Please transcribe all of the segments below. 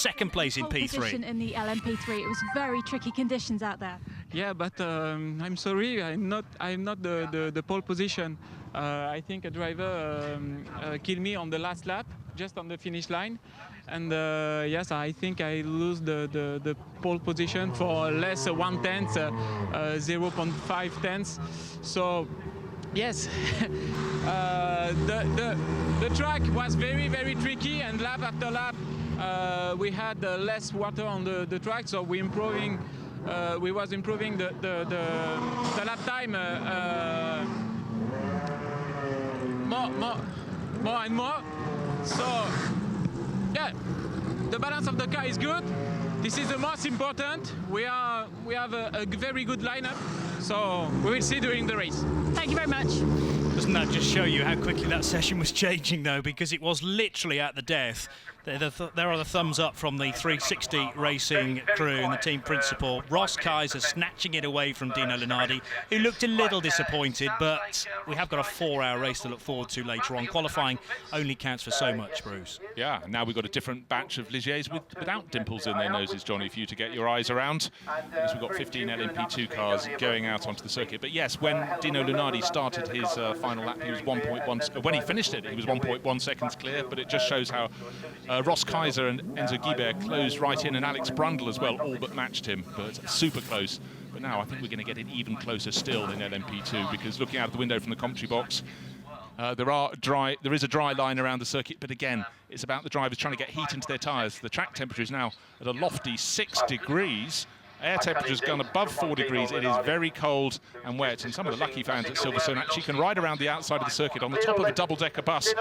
second place in P3. Position in the LMP3. It was very tricky conditions out there. Yeah, but I'm sorry, I'm not the pole position. I think a driver killed me on the last lap, just on the finish line, and yes, I think I lose the pole position for less 1/10, 0.5 tenths. So yes, the track was very tricky, and lap after lap we had less water on the track, so we was improving the lap time more and more. So yeah, the balance of the car is good. This is the most important. We have a very good lineup, so we will see during the race. Thank you very much. Doesn't that just show you how quickly that session was changing, though, because it was literally at the death. There are the thumbs up from the 360 Racing crew and the team principal. Ross Kaiser snatching it away from Dino Lunardi, who looked a little disappointed, but we have got a 4-hour race to look forward to later on. Qualifying only counts for so much, Bruce. Yeah, now we've got a different batch of Ligiers without dimples in their noses, Johnny, for you to get your eyes around. Because we've got 15 LMP2 cars going out onto the circuit. But yes, when Dino Lunardi started his final lap, he was 1.1. When he finished it, he was 1.1 seconds clear. But it just shows how Ross Kaiser and Enzo Guibert closed right in, and Alex Brundle as well all but matched him, but super close. But now I think we're going to get it even closer still in LMP2, because looking out of the window from the commentary box, there is a dry line around the circuit, but again, it's about the drivers trying to get heat into their tyres. The track temperature is now at a lofty 6 degrees. Air temperature's gone above 4 degrees. It is very cold and wet, and some of the lucky fans at Silverstone actually can ride around the outside of the circuit on the top of a double-decker bus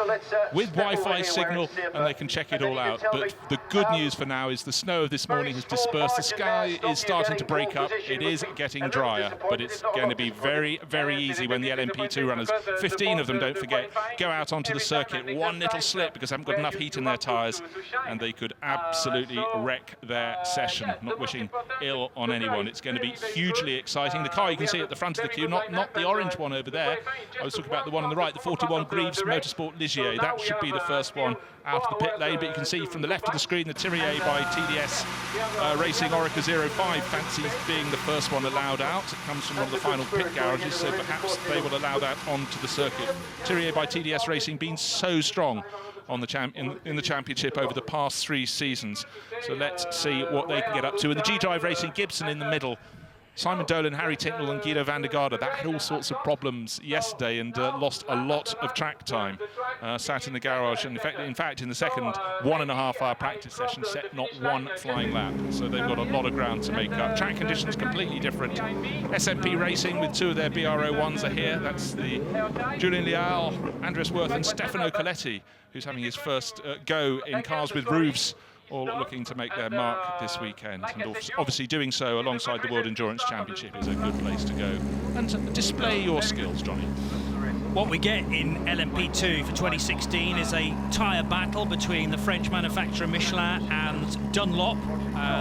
with Wi-Fi signal, and they can check it all out. But the good news for now is the snow of this morning has dispersed. The sky is starting to break up. It is getting drier, but it's going to be very easy when the LMP2 runners, 15 of them, don't forget, go out onto the circuit. One little slip because they haven't got enough heat in their tyres, and they could absolutely wreck their session. Not wishing ill on anyone. It's going to be hugely exciting. The car you can see at the front of the queue, not the orange one over there. I was talking about the one on the right, the 41 Greaves Motorsport Ligier. That should be the first one out of the pit lane, but you can see from the left of the screen the Thirier by TDS Racing Orica 05 fancies being the first one allowed out. It comes from one of the final pit garages, so perhaps they will allow that onto the circuit. Thirier by TDS Racing being so strong on the in the championship over the past 3 seasons. So let's see what they can get up to. And the G-Drive Racing Gibson in the middle. Simon Dolan, Harry Tinknell and Guido van der Garde, that had all sorts of problems yesterday and lost a lot of track time. Sat in the garage, and in fact in the second 1.5-hour practice session set not one flying lap. So they've got a lot of ground to make up. Track conditions completely different. SMP Racing with 2 of their BR01s are here. That's the Julien Lial, Andres Worth and Stefano Coletti, who's having his first go in cars with roofs, all looking to make their mark this weekend. And obviously doing so alongside the World Endurance Championship is a good place to go and display your skills, Johnny. What we get in LMP2 for 2016 is a tyre battle between the French manufacturer Michelin and Dunlop.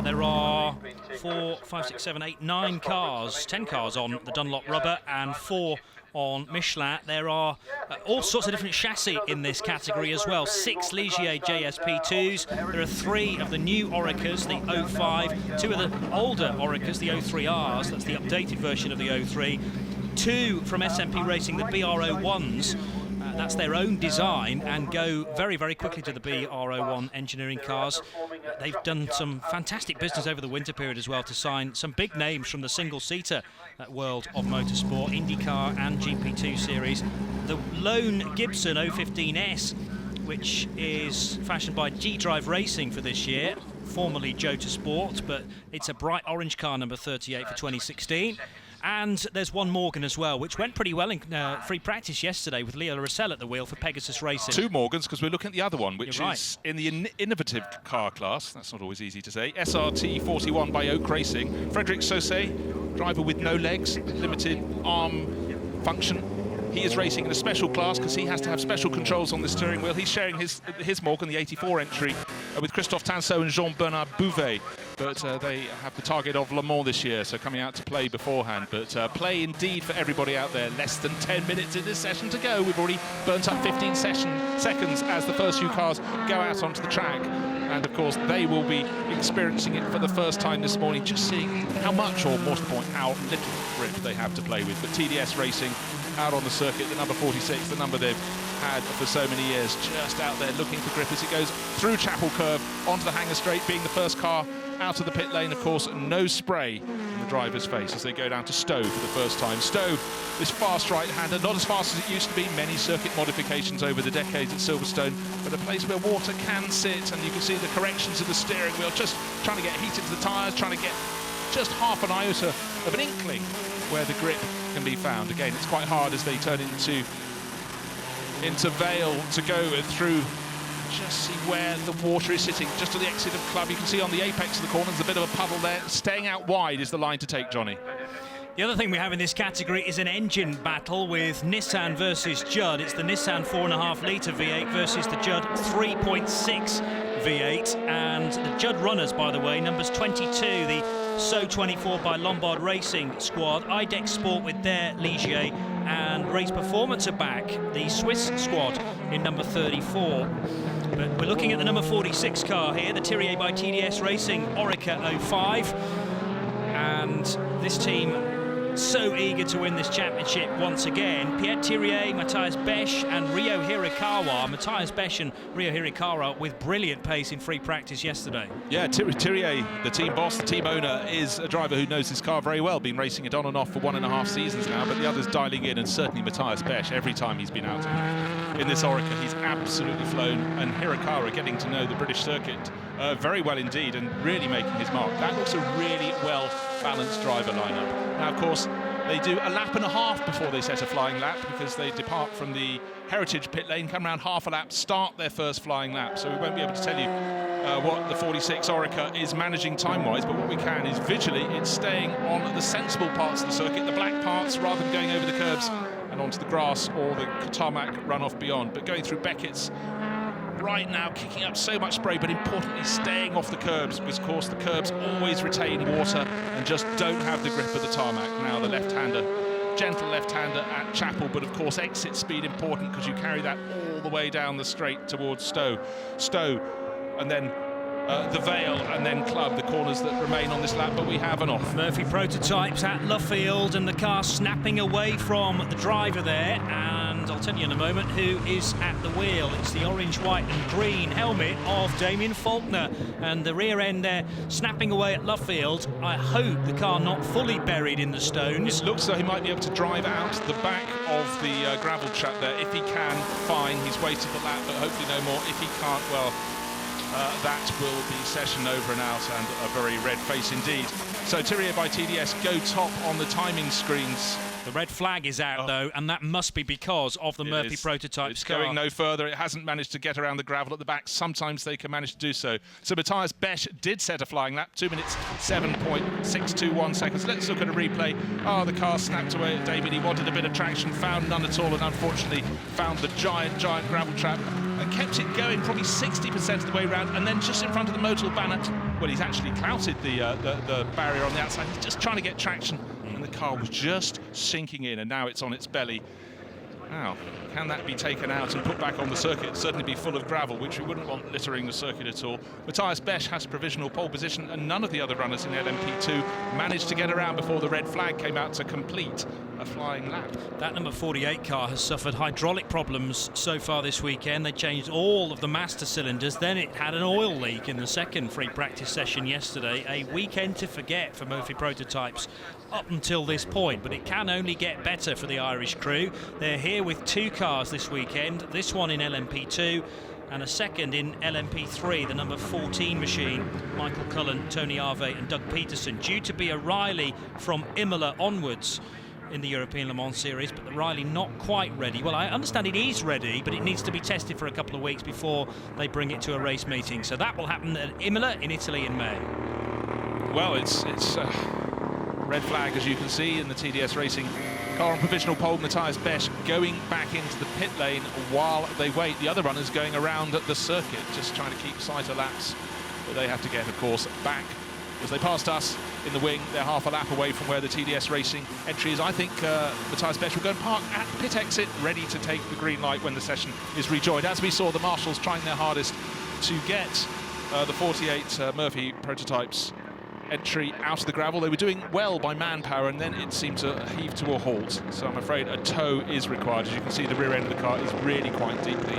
There are 4, 5, 6, 7, 8, 9 cars, 10 cars on the Dunlop rubber and 4 on Michelin. There are all sorts of different chassis in this category as well. 6 Ligier JSP2s. There are 3 of the new Oricas, the 05, 2 of the older Oricas, the 03Rs. That's the updated version of the 03. 2 from SMP Racing, the BR01s. That's their own design, and go very quickly to the BR01 engineering cars. They've done some fantastic business over the winter period as well to sign some big names from the single-seater world of motorsport, IndyCar and GP2 series. The lone Gibson 015S, which is fashioned by G-Drive Racing for this year, formerly Jota Sport, but it's a bright orange car, number 38 for 2016. And there's one Morgan as well, which went pretty well in free practice yesterday with Leo Russell at the wheel for Pegasus Racing. 2 Morgans, because we're looking at the other one, which is in the innovative car class. That's not always easy to say. SRT 41 by Oak Racing. Frédéric Sausset, driver with no legs, limited arm function. He is racing in a special class because he has to have special controls on the steering wheel. He's sharing his Morgan, the 84 entry, with Christophe Tanceau and Jean-Bernard Bouvet. but they have the target of Le Mans this year, so coming out to play beforehand. But play indeed for everybody out there. Less than 10 minutes in this session to go. We've already burnt up 15 seconds as the first few cars go out onto the track. And of course, they will be experiencing it for the first time this morning, just seeing how much, or more to the point, how little grip they have to play with. But TDS Racing out on the circuit, the number 46, the number they've had for so many years, just out there looking for grip as it goes through Chapel Curve onto the Hangar Straight, being the first car out of the pit lane. Of course, no spray in the driver's face as they go down to Stowe for the first time. Stowe, this fast right-hander, not as fast as it used to be, many circuit modifications over the decades at Silverstone, but a place where water can sit, and you can see the corrections of the steering wheel, just trying to get heat into the tyres, trying to get just half an iota of an inkling where the grip can be found. Again, it's quite hard as they turn into Vale to go through. Just see where the water is sitting, just to the exit of Club. You can see on the apex of the corner there's a bit of a puddle there. Staying out wide is the line to take, Johnny. The other thing we have in this category is an engine battle with Nissan versus Judd. It's the Nissan 4.5 litre V8 versus the Judd 3.6 V8. And the Judd runners, by the way, numbers 22, the So 24 by Lombard Racing squad, IDEX Sport with their Ligier, and Race Performance are back, the Swiss squad in number 34. But we're looking at the number 46 car here, the Thierry by TDS Racing Orica 05. And this team so eager to win this championship once again. Pierre Thierry, Matthias Besch and Ryo Hirakawa. Matthias Besch and Ryo Hirakawa with brilliant pace in free practice yesterday. Yeah, Thierry, the team boss, the team owner, is a driver who knows his car very well. Been racing it on and off for 1.5 seasons now, but the others dialing in, and certainly Matthias Besch, every time he's been out in this Orica, he's absolutely flown. And Hirakawa getting to know the British circuit very well indeed, and really making his mark. That looks a really well-balanced driver lineup. Now, of course, they do a lap and a half before they set a flying lap, because they depart from the Heritage pit lane, come around half a lap, start their first flying lap. So we won't be able to tell you what the 46 Orica is managing time-wise, but what we can is visually it's staying on the sensible parts of the circuit, the black parts, rather than going over the curbs and onto the grass or the tarmac runoff beyond. But going through Beckett's right now, kicking up so much spray, but importantly staying off the curbs, because of course the curbs always retain water and just don't have the grip of the tarmac. Now the left-hander, gentle left-hander at Chapel, but of course exit speed important, because you carry that all the way down the straight towards Stowe, and then the Vale, and then Club, the corners that remain on this lap, but we have an off. Murphy Prototypes at Luffield, and the car snapping away from the driver there, and I'll tell you in a moment who is at the wheel. It's the orange, white and green helmet of Damien Faulkner, and the rear end there snapping away at Luffield. I hope the car not fully buried in the stones. It looks like he might be able to drive out the back of the gravel trap there. If he can, fine, he's waited the lap, but hopefully no more. If he can't, well, that will be session over and out, and a very red face indeed. So Thierry by TDS go top on the timing screens. The red flag is out though, and that must be because of the Murphy Prototypes it's car. Going no further. It hasn't managed to get around the gravel at the back. Sometimes they can manage to do so. So Matthias Besch did set a flying lap, 2 minutes 7.621 seconds. Let's look at a replay. Oh, the car snapped away at David. He wanted a bit of traction, found none at all, and unfortunately found the giant gravel trap and kept it going probably 60% of the way round, and then just in front of the Motul banner, well, he's actually clouted the barrier on the outside. He's just trying to get traction, and the car was just sinking in, and now it's on its belly. Now, can that be taken out and put back on the circuit? It'd certainly be full of gravel, which we wouldn't want littering the circuit at all. Matthias Besch has provisional pole position, and none of the other runners in LMP2 managed to get around before the red flag came out to complete a flying lap. That number 48 car has suffered hydraulic problems so far this weekend. They changed all of the master cylinders, then it had an oil leak in the second free practice session yesterday. A weekend to forget for Murphy Prototypes up until this point, but it can only get better for the Irish crew. They're here with 2 cars this weekend, this one in LMP2 and a second in LMP3, the number 14 machine. Michael Cullen, Tony Arve and Doug Peterson, due to be a Riley from Imola onwards in the European Le Mans Series, but the Riley not quite ready. Well, I understand it is ready, but it needs to be tested for a couple of weeks before they bring it to a race meeting. So that will happen at Imola in Italy in May. Well, it's red flag, as you can see, in the TDS Racing car on provisional pole. Matthias Besch going back into the pit lane while they wait. The other runners going around the circuit, just trying to keep sight of laps. But they have to get, of course, back as they passed us in the wing. They're half a lap away from where the TDS Racing entry is. I think Matthias Bech will go and park at pit exit, ready to take the green light when the session is rejoined. As we saw, the marshals trying their hardest to get the 48 Murphy prototypes entry out of the gravel. They were doing well by manpower, and then it seemed to heave to a halt. So I'm afraid a tow is required. As you can see, the rear end of the car is really quite deeply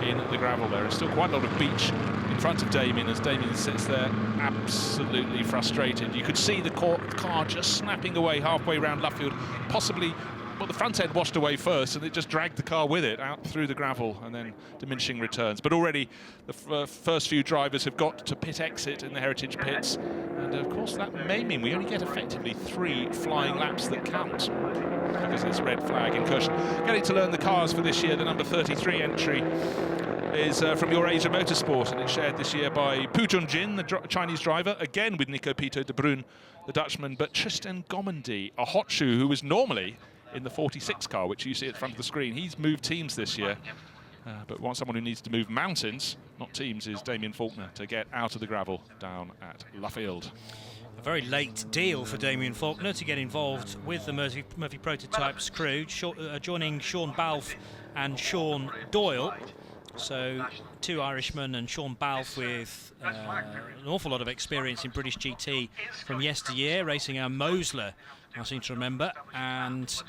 in the gravel there. There's still quite a lot of beach in front of Damien, as Damien sits there absolutely frustrated. You could see the car just snapping away halfway around Luffield, possibly. Well, the front end washed away first, and it just dragged the car with it out through the gravel, and then diminishing returns. But already the first few drivers have got to pit exit in the Heritage pits, and of course that may mean we only get effectively 3 flying laps that count because of this red flag incursion. Getting to learn the cars for this year, the number 33 entry is from Eurasia Motorsport, and it's shared this year by Pu Junjin, the Chinese driver, again with Nico Pito de Bruyn, the Dutchman, but Tristan Gomendy, a hot shoe who was normally in the 46 car, which you see at the front of the screen. He's moved teams this year, but someone who needs to move mountains, not teams, is Damien Faulkner to get out of the gravel down at Luffield. A very late deal for Damien Faulkner to get involved with the Murphy Prototypes crew, joining Sean Balfe and Sean Doyle. So 2 Irishmen and Sean Balfe with an awful lot of experience in British GT from yesteryear, racing our Mosler, I seem to remember, and so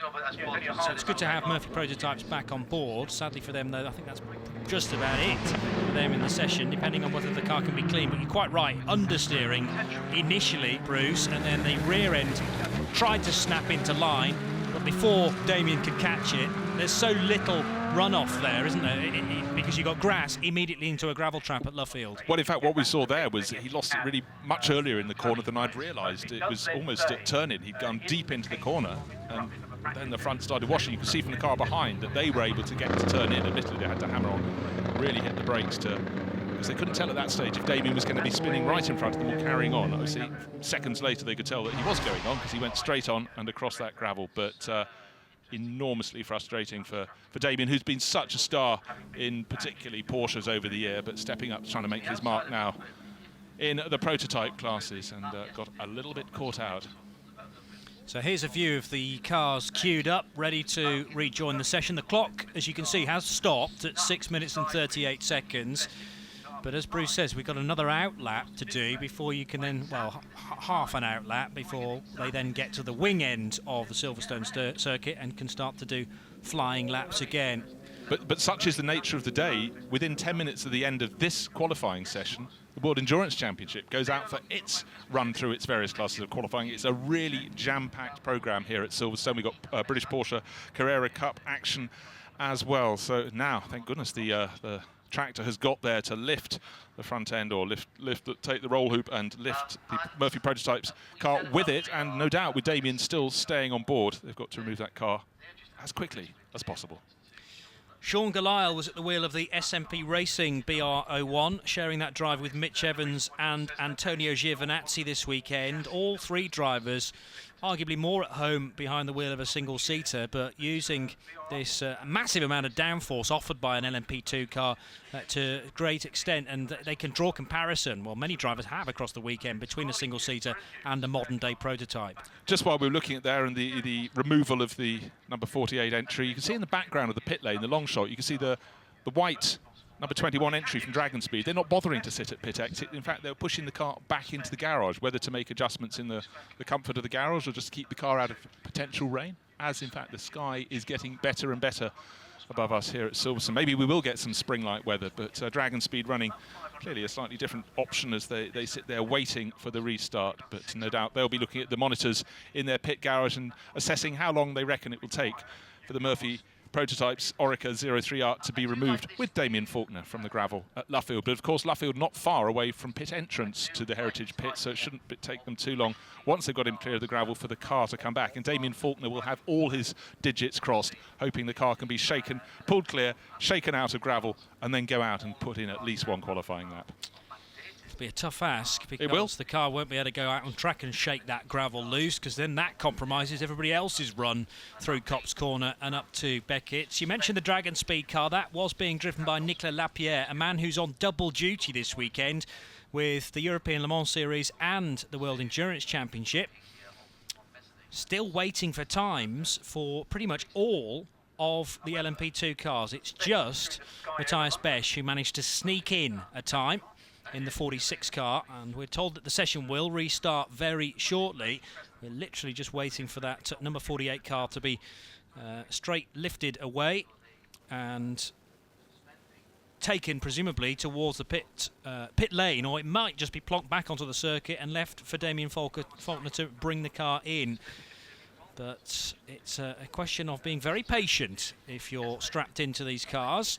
it's good to have Murphy Prototypes back on board. Sadly for them, though, I think that's just about it for them in the session, depending on whether the car can be clean. But you're quite right, understeering initially, Bruce, and then the rear end tried to snap into line, but before Damien could catch it, there's so little runoff there, isn't there? Because you got grass immediately into a gravel trap at Luffield. Well, in fact, what we saw there was he lost it really much earlier in the corner than I'd realised. It was almost at turn-in. He'd gone deep into the corner, and then the front started washing. You could see from the car behind that they were able to get to turn in. Admittedly, they had to hammer on, really hit the brakes because they couldn't tell at that stage if Damien was going to be spinning right in front of them or carrying on. Obviously, seconds later they could tell that he was going on because he went straight on and across that gravel. But enormously frustrating for Damien, who's been such a star in particularly Porsches over the year, but stepping up, trying to make his mark now in the prototype classes, and got a little bit caught out. So here's a view of the cars queued up, ready to rejoin the session. The clock, as you can see, has stopped at 6 minutes and 38 seconds. But as Bruce says, we've got another out lap to do before you can then, well, half an out lap before they then get to the wing end of the Silverstone circuit and can start to do flying laps again. But such is the nature of the day. Within 10 minutes of the end of this qualifying session, the World Endurance Championship goes out for its run through its various classes of qualifying. It's a really jam-packed programme here at Silverstone. We've got British Porsche Carrera Cup action as well. So now, thank goodness, the tractor has got there to lift the front end, or take the roll hoop and lift the Murphy Prototypes car with it, and no doubt with Damien still staying on board, they've got to remove that car as quickly as possible. Sean Galisle was at the wheel of the SMP Racing BR01, sharing that drive with Mitch Evans and Antonio Giovinazzi this weekend. All 3 drivers arguably more at home behind the wheel of a single-seater, but using this massive amount of downforce offered by an LMP2 car to a great extent, and they can draw comparison, well, many drivers have across the weekend, between a single-seater and a modern-day prototype. Just while we were looking at there and the removal of the number 48 entry, you can see in the background of the pit lane, the long shot, you can see the white number 21 entry from Dragon Speed. They're not bothering to sit at pit exit. In fact, they're pushing the car back into the garage, whether to make adjustments in the comfort of the garage or just keep the car out of potential rain, as in fact the sky is getting better and better above us here at Silverstone. Maybe we will get some spring-like weather, but Dragon Speed running clearly a slightly different option as they sit there waiting for the restart. But no doubt they'll be looking at the monitors in their pit garage and assessing how long they reckon it will take for the Murphy Prototypes Orica 03 Art to be removed with Damien Faulkner from the gravel at Luffield. But of course Luffield not far away from pit entrance to the Heritage pit, so it shouldn't take them too long once they've got him clear of the gravel for the car to come back. And Damien Faulkner will have all his digits crossed, hoping the car can be shaken, pulled clear, shaken out of gravel, and then go out and put in at least one qualifying lap. Be a tough ask because the car won't be able to go out on track and shake that gravel loose, because then that compromises everybody else's run through Copse Corner and up to Beckett's. You mentioned the Dragon Speed car. That was being driven by Nicolas Lapierre, a man who's on double duty this weekend with the European Le Mans Series and the World Endurance Championship. Still waiting for times for pretty much all of the LMP2 cars. It's just Matthias Besch who managed to sneak in a time in the 46 car, and we're told that the session will restart very shortly. We're literally just waiting for that number 48 car to be straight lifted away and taken presumably towards the pit lane, or it might just be plonked back onto the circuit and left for Damien Faulkner to bring the car in. But it's a question of being very patient if you're strapped into these cars.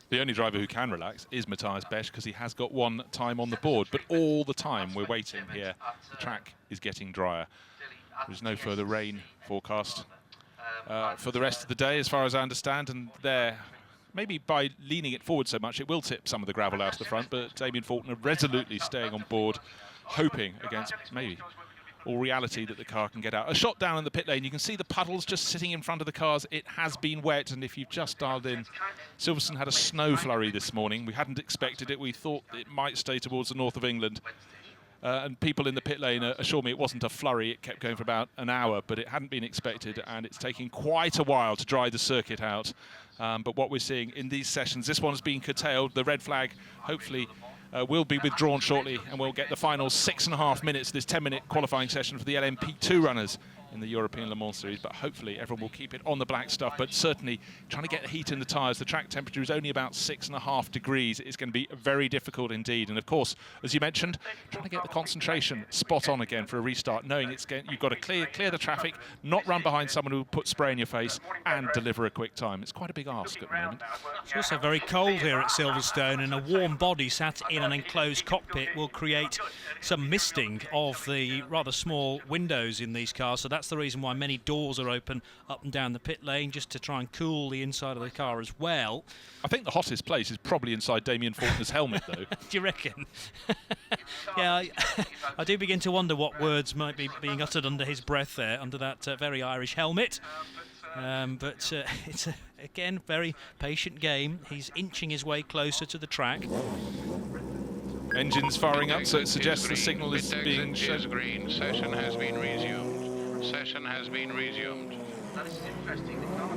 The only driver who can relax is Matthias Besch, because he has got one time on the board. But all the time we're waiting here, the track is getting drier. There's no further rain forecast for the rest of the day, as far as I understand. And there, maybe by leaning it forward so much, it will tip some of the gravel out of the front. But Damien Faulkner resolutely staying on board, hoping against maybe all reality that the car can get out. A shot down in the pit lane, you can see the puddles just sitting in front of the cars. It has been wet, and if you've just dialed in, Silverstone had a snow flurry this morning. We hadn't expected it. We thought it might stay towards the north of England. And people in the pit lane assure me it wasn't a flurry. It kept going for about an hour, but it hadn't been expected, and it's taking quite a while to dry the circuit out. But what we're seeing in these sessions, this one's been curtailed. The red flag, hopefully, will be withdrawn shortly, and we'll get the final 6.5 minutes of this 10-minute qualifying session for the LMP2 runners in the European Le Mans Series. But hopefully everyone will keep it on the black stuff, but certainly trying to get the heat in the tyres. The track temperature is only about 6.5 degrees. It's going to be very difficult indeed. And of course, as you mentioned, trying to get the concentration spot on again for a restart, knowing you've got to clear the traffic, not run behind someone who will put spray in your face, and deliver a quick time. It's quite a big ask at the moment. It's also very cold here at Silverstone, and a warm body sat in an enclosed cockpit will create some misting of the rather small windows in these cars. So that's the reason why many doors are open up and down the pit lane, just to try and cool the inside of the car as well. I think the hottest place is probably inside Damien Faulkner's helmet, though. Do you reckon? Yeah, I do begin to wonder what words might be being uttered under his breath there, under that very Irish helmet. But it's, again, very patient game. He's inching his way closer to the track. Engines firing up, so it suggests the signal is being shown. Green. Session has been resumed. Session has been resumed.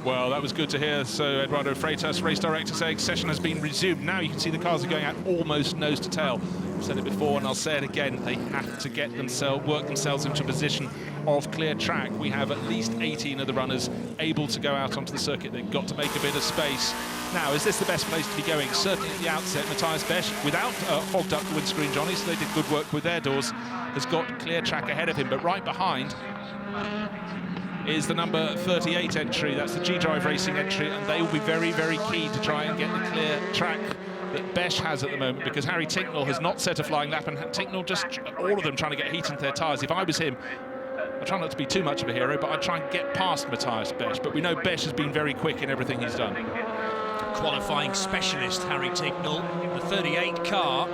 Well, that was good to hear. So Eduardo Freitas, race director, saying session has been resumed. Now you can see the cars are going out almost nose to tail. I've said it before and I'll say it again. They have to get work themselves into a position of clear track. We have at least 18 of the runners able to go out onto the circuit. They've got to make a bit of space. Now, is this the best place to be going? Certainly at the outset, Matthias Besch, without fogged up the windscreen, Johnny, so they did good work with their doors, has got clear track ahead of him. But right behind is the number 38 entry. That's the G-Drive Racing entry, and they will be very, very keen to try and get the clear track that Besch has at the moment, because Harry Tincknell has not set a flying lap, and Tincknell just, all of them trying to get heat into their tyres. If I was him, I try not to be too much of a hero, but I'd try and get past Matthias Besch. But we know Besch has been very quick in everything he's done. Qualifying specialist Harry Tincknell, the 38 car,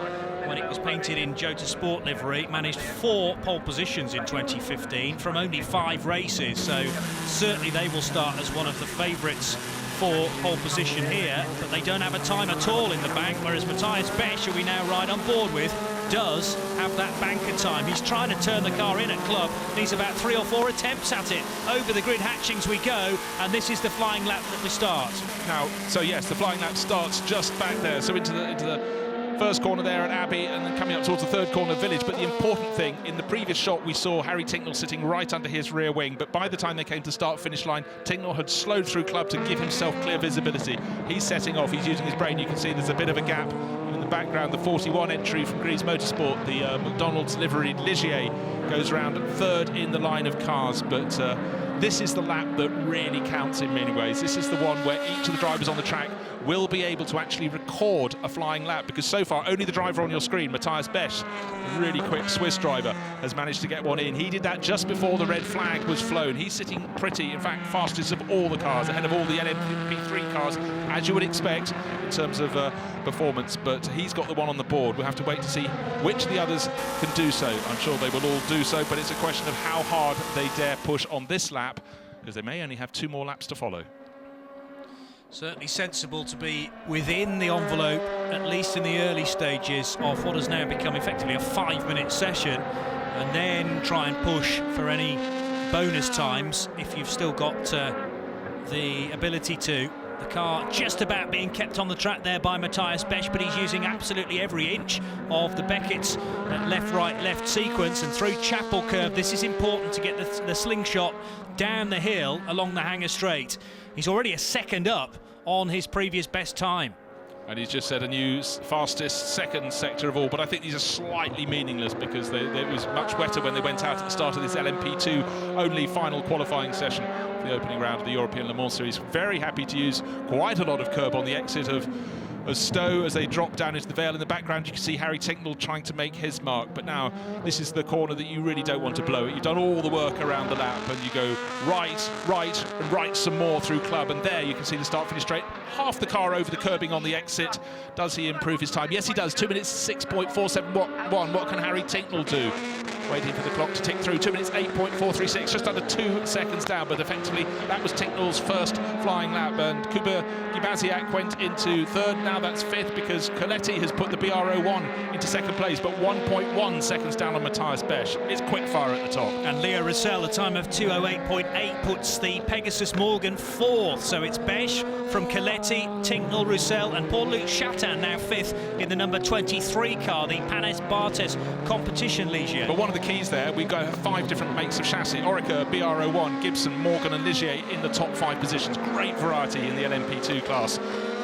when it was painted in Jota Sport livery, managed 4 pole positions in 2015 from only 5 races. So certainly they will start as one of the favourites for pole position here, but they don't have a time at all in the bank, whereas Matthias Besch, who we now ride on board with, does have that banker time. He's trying to turn the car in at club. Needs about 3 or 4 attempts at it. Over the grid hatchings we go, and this is the flying lap that we start. Now, so yes, the flying lap starts just back there, so into the first corner there at Abbey, and then coming up towards the third corner Village. But the important thing, in the previous shot we saw Harry Tincknell sitting right under his rear wing, but by the time they came to start-finish line, Tincknell had slowed through club to give himself clear visibility. He's setting off, he's using his brain. You can see there's a bit of a gap. In the background, the 41 entry from Greaves Motorsport, the McDonald's liveried Ligier, goes round third in the line of cars. But this is the lap that really counts in many ways. This is the one where each of the drivers on the track will be able to actually record a flying lap, because so far only the driver on your screen, Matthias Besch, a really quick Swiss driver, has managed to get one in. He did that just before the red flag was flown. He's sitting pretty, in fact, fastest of all the cars, ahead of all the LMP3 cars, as you would expect in terms of performance, but he's got the one on the board. We'll have to wait to see which of the others can do so. I'm sure they will all do so, but it's a question of how hard they dare push on this lap, because they may only have 2 more laps to follow. Certainly sensible to be within the envelope, at least in the early stages of what has now become effectively a 5-minute session, and then try and push for any bonus times if you've still got the ability to. The car just about being kept on the track there by Matthias Besch, but he's using absolutely every inch of the Beckett's left, right, left sequence, and through Chapel Curve. This is important to get the slingshot down the hill along the Hanger Straight. He's already a second up on his previous best time. And he's just set a new fastest second sector of all, but I think these are slightly meaningless because it was much wetter when they went out at the start of this LMP2 only final qualifying session for the opening round of the European Le Mans Series. Very happy to use quite a lot of curb on the exit of Stowe as they drop down into the Vale. In the background you can see Harry Tinknell trying to make his mark, but now this is the corner that you really don't want to blow it. You've done all the work around the lap and you go right, and right some more through Club, and there you can see the start finish straight. Half the car over the curbing on the exit. Does he improve his time? Yes, he does. 2 minutes 6.471. What can Harry Tinknell do? Waiting for the clock to tick through. 2 minutes 8.436, just under 2 seconds down, but effectively that was Tinknell's first flying lap, and Kuba Gibaziak went into third. Now that's fifth because Coletti has put the BR01 into second place, but 1.1 seconds down on Matthias Besch. It's quick fire at the top. And Leo Roussel, a time of 2:08.8, puts the Pegasus Morgan fourth. So it's Besch from Coletti, Tinknell, Roussel, and Paul-Luc Chatin now fifth in the number 23 car, the Panis Barthes competition Ligier. But one of the keys there, we've got 5 different makes of chassis. Orica, BR01, Gibson, Morgan and Ligier in the top 5 positions. Great variety in the LMP2 class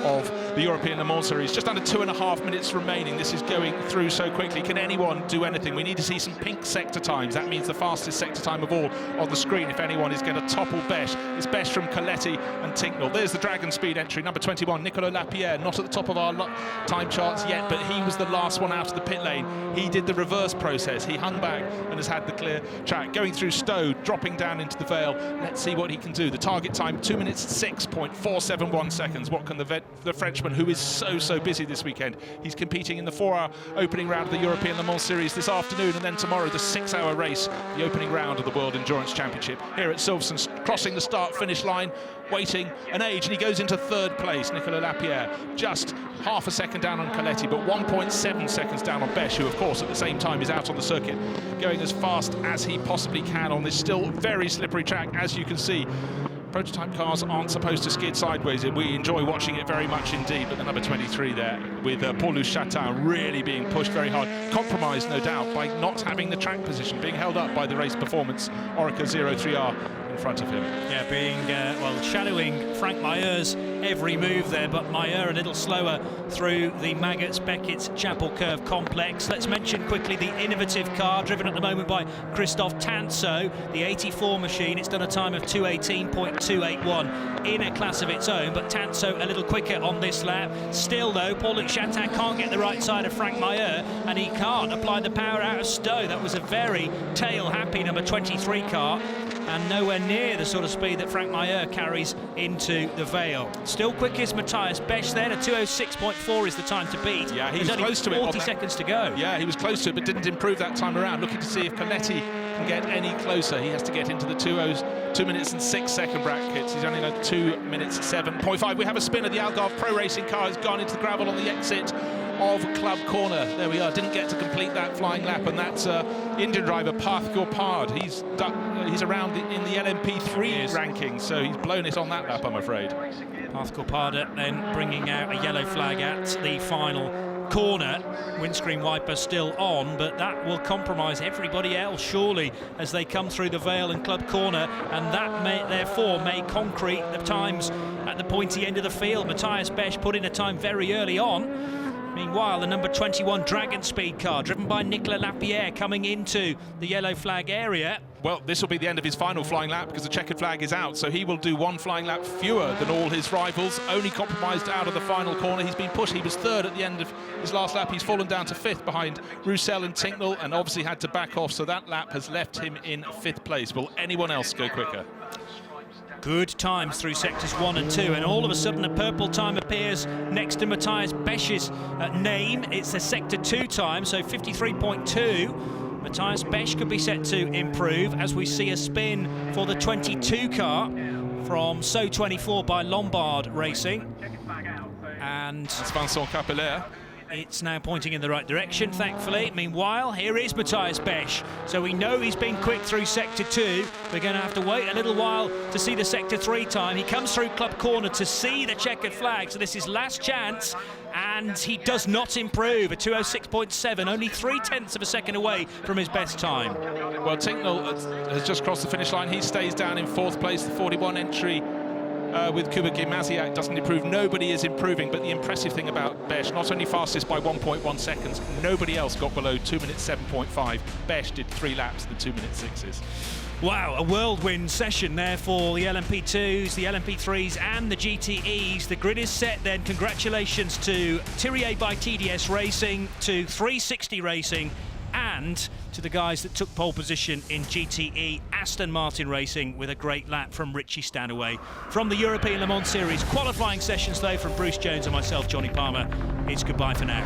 of the European Le Mans Series. Just under 2.5 minutes remaining. This is going through so quickly. Can anyone do anything? We need to see some pink sector times. That means the fastest sector time of all on the screen. If anyone is going to topple Besch, it's Besch from Coletti and Tinknell. There's the Dragon Speed entry, number 21, Nicolas Lapierre. Not at the top of our time charts yet, but he was the last one out of the pit lane. He did the reverse process. He hung back and has had the clear track. Going through Stowe, dropping down into the Vale. Let's see what he can do. The target time, 2 minutes 6.471 seconds. What can the Frenchman, who is so busy this weekend? He's competing in the 4-hour opening round of the European Le Mans Series this afternoon, and then tomorrow the 6-hour race, the opening round of the World Endurance Championship here at Silverstone, crossing the start-finish line, waiting an age, and he goes into third place. Nicolas Lapierre just half a second down on Coletti, but 1.7 seconds down on Besch, who of course at the same time is out on the circuit, going as fast as he possibly can on this still very slippery track, as you can see. Prototype cars aren't supposed to skid sideways. We enjoy watching it very much indeed, but the number 23 there with Paul-Luc Chatin really being pushed very hard. Compromised, no doubt, by not having the track position, being held up by the race performance Orica 03R in front of him. Yeah, being, shadowing Frank Mailleur's every move there, but Mailleur a little slower through the Maggots Beckett's Chapel Curve complex. Let's mention quickly the innovative car driven at the moment by Christophe Tanso, the 84 machine. It's done a time of 2:18.281 in a class of its own, but Tanso a little quicker on this lap. Still though, Paul-Luc Chatin can't get the right side of Frank Mailleur, and he can't apply the power out of Stowe. That was a very tail-happy number 23 car, and nowhere near the sort of speed that Frank Mailleur carries into the Vale. Still quickest Matthias Besch then, a 2:06.4 is the time to beat. Yeah, he was close to it. 40 seconds to go. Yeah, he was close to it, but didn't improve that time around. Looking to see if Coletti can get any closer. He has to get into the 2 minutes and 6 second brackets. He's only got 2 minutes 7.5. We have a spin of the Algarve Pro Racing car. Has gone into the gravel on the exit of Club Corner. There we are. Didn't get to complete that flying lap, and that's Indian driver Parth Gorpard. He's around in the LMP3 rankings, so he's blown it on that lap, I'm afraid. Parth Gorpard then bringing out a yellow flag at the final corner. Windscreen wiper still on, but that will compromise everybody else surely as they come through the Vale and Club Corner, and that therefore may concrete the times at the pointy end of the field. Matthias Besch put in a time very early on, Meanwhile, the number 21 Dragon Speed car, driven by Nicolas Lapierre, coming into the yellow flag area. Well, this will be the end of his final flying lap because the checkered flag is out, so he will do one flying lap fewer than all his rivals, only compromised out of the final corner. He's been pushed. He was third at the end of his last lap. He's fallen down to fifth behind Roussel and Tinknell, and obviously had to back off, so that lap has left him in fifth place. Will anyone else go quicker? Good times through sectors 1 and 2, and all of a sudden a purple time appears next to Matthias Besch's name. It's a sector 2 time, so 53.2. Matthias Besch could be set to improve as we see a spin for the 22 car from So 24 by Lombard Racing. And It's Vincent Capellaire. it's now pointing in the right direction, thankfully. Meanwhile, here is Matthias Besch. So we know he's been quick through sector 2. We're going to have to wait a little while to see the sector 3 time. He comes through club corner to see the checkered flag, so this is last chance, and he does not improve. A 206.7, only 0.3 of a second away from his best time. Well, Tinknell has just crossed the finish line. He stays down in fourth place. The 41 entry with Kuba Gimasiak doesn't improve. Nobody is improving, but the impressive thing about Besch, not only fastest by 1.1 seconds, nobody else got below 2 minutes 7.5. Besch did 3 laps in the 2 minute 6s. Wow, a whirlwind session there for the LMP2s, the LMP3s and the GTEs. The grid is set then. Congratulations to Thierry by TDS Racing, to 360 Racing, and to the guys that took pole position in GTE, Aston Martin Racing, with a great lap from Richie Stanaway. From the European Le Mans Series qualifying sessions though, from Bruce Jones and myself, Johnny Palmer, it's goodbye for now.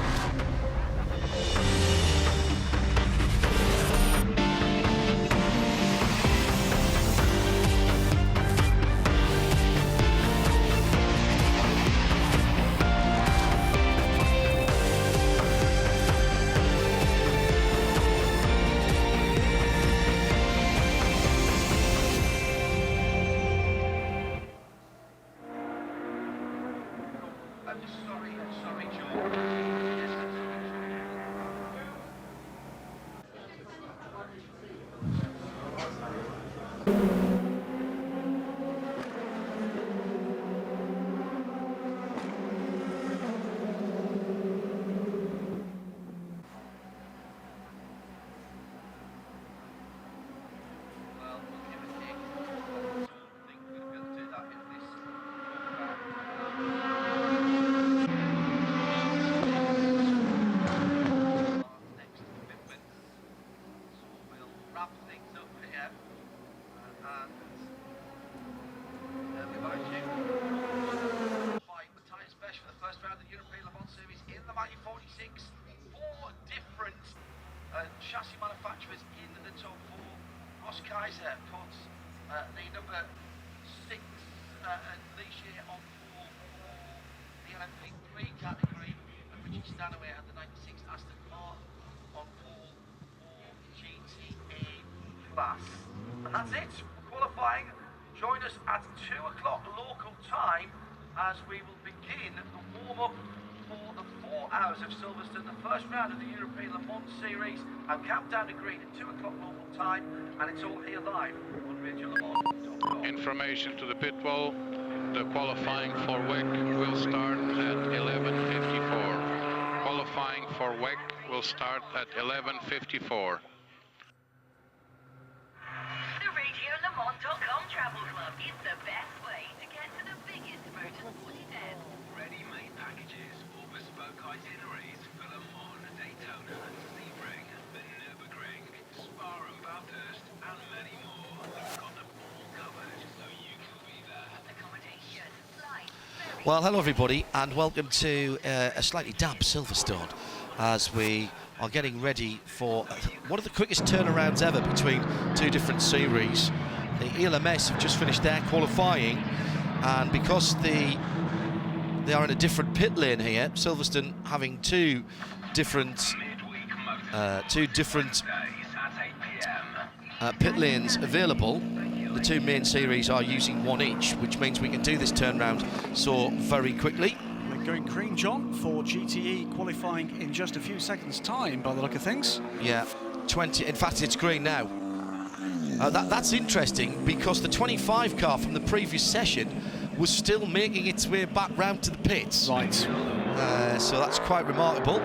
Chassis manufacturers in the top 4. Ross Kaiser puts the number 6 Ligier on pole for the LMP3 category, and Richie Stanaway and the 96 Aston Martin on pole for GTA class. And that's it, qualifying. Join us at 2 o'clock local time as we will begin the warm-up for the 4 hours of Silverstone, the first round of the European Le Mans Series, and countdown agreed at 2 o'clock local time, and it's all here live on RadioLeMans.com. Information to the pit wall. The qualifying for WEC will start at 11:54. Qualifying for WEC will start at 11:54. The RadioLeMans.com travel club is the best way to get to the biggest motorsport event. Ready-made packages or bespoke itineraries for Le Mans, Daytona, Sebring, the Nürburgring, Spa and Bathurst, and many more. We've got them all covered, so you can be there. Accommodation, flights, ferry. Well, hello everybody, and welcome to a slightly damp Silverstone as we are getting ready for one of the quickest turnarounds ever between 2 different series. The ELMS have just finished their qualifying, and because they are in a different pit lane here, Silverstone having two different pit lanes available. The 2 main series are using 1 each, which means we can do this turnaround so very quickly. We're going green, John, for GTE qualifying in just a few seconds' time, by the look of things. Yeah, 20. In fact, it's green now. That's interesting because the 25 car from the previous session was still making its way back round to the pits. Right. So that's quite remarkable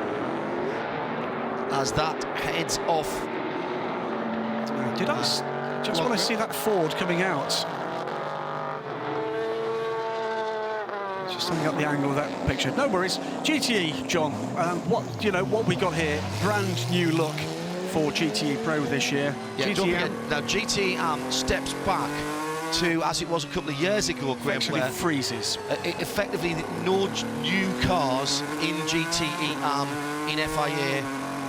as that heads off. Did I just want to see that Ford coming out? Just summing up the angle of that picture. No worries. GTE, John. What we got here? Brand new look for GTE Pro this year. Yeah, GTE don't forget, now GTE steps back to as it was a couple of years ago, Graham, actually where freezes. Effectively no new cars in GTE in FIA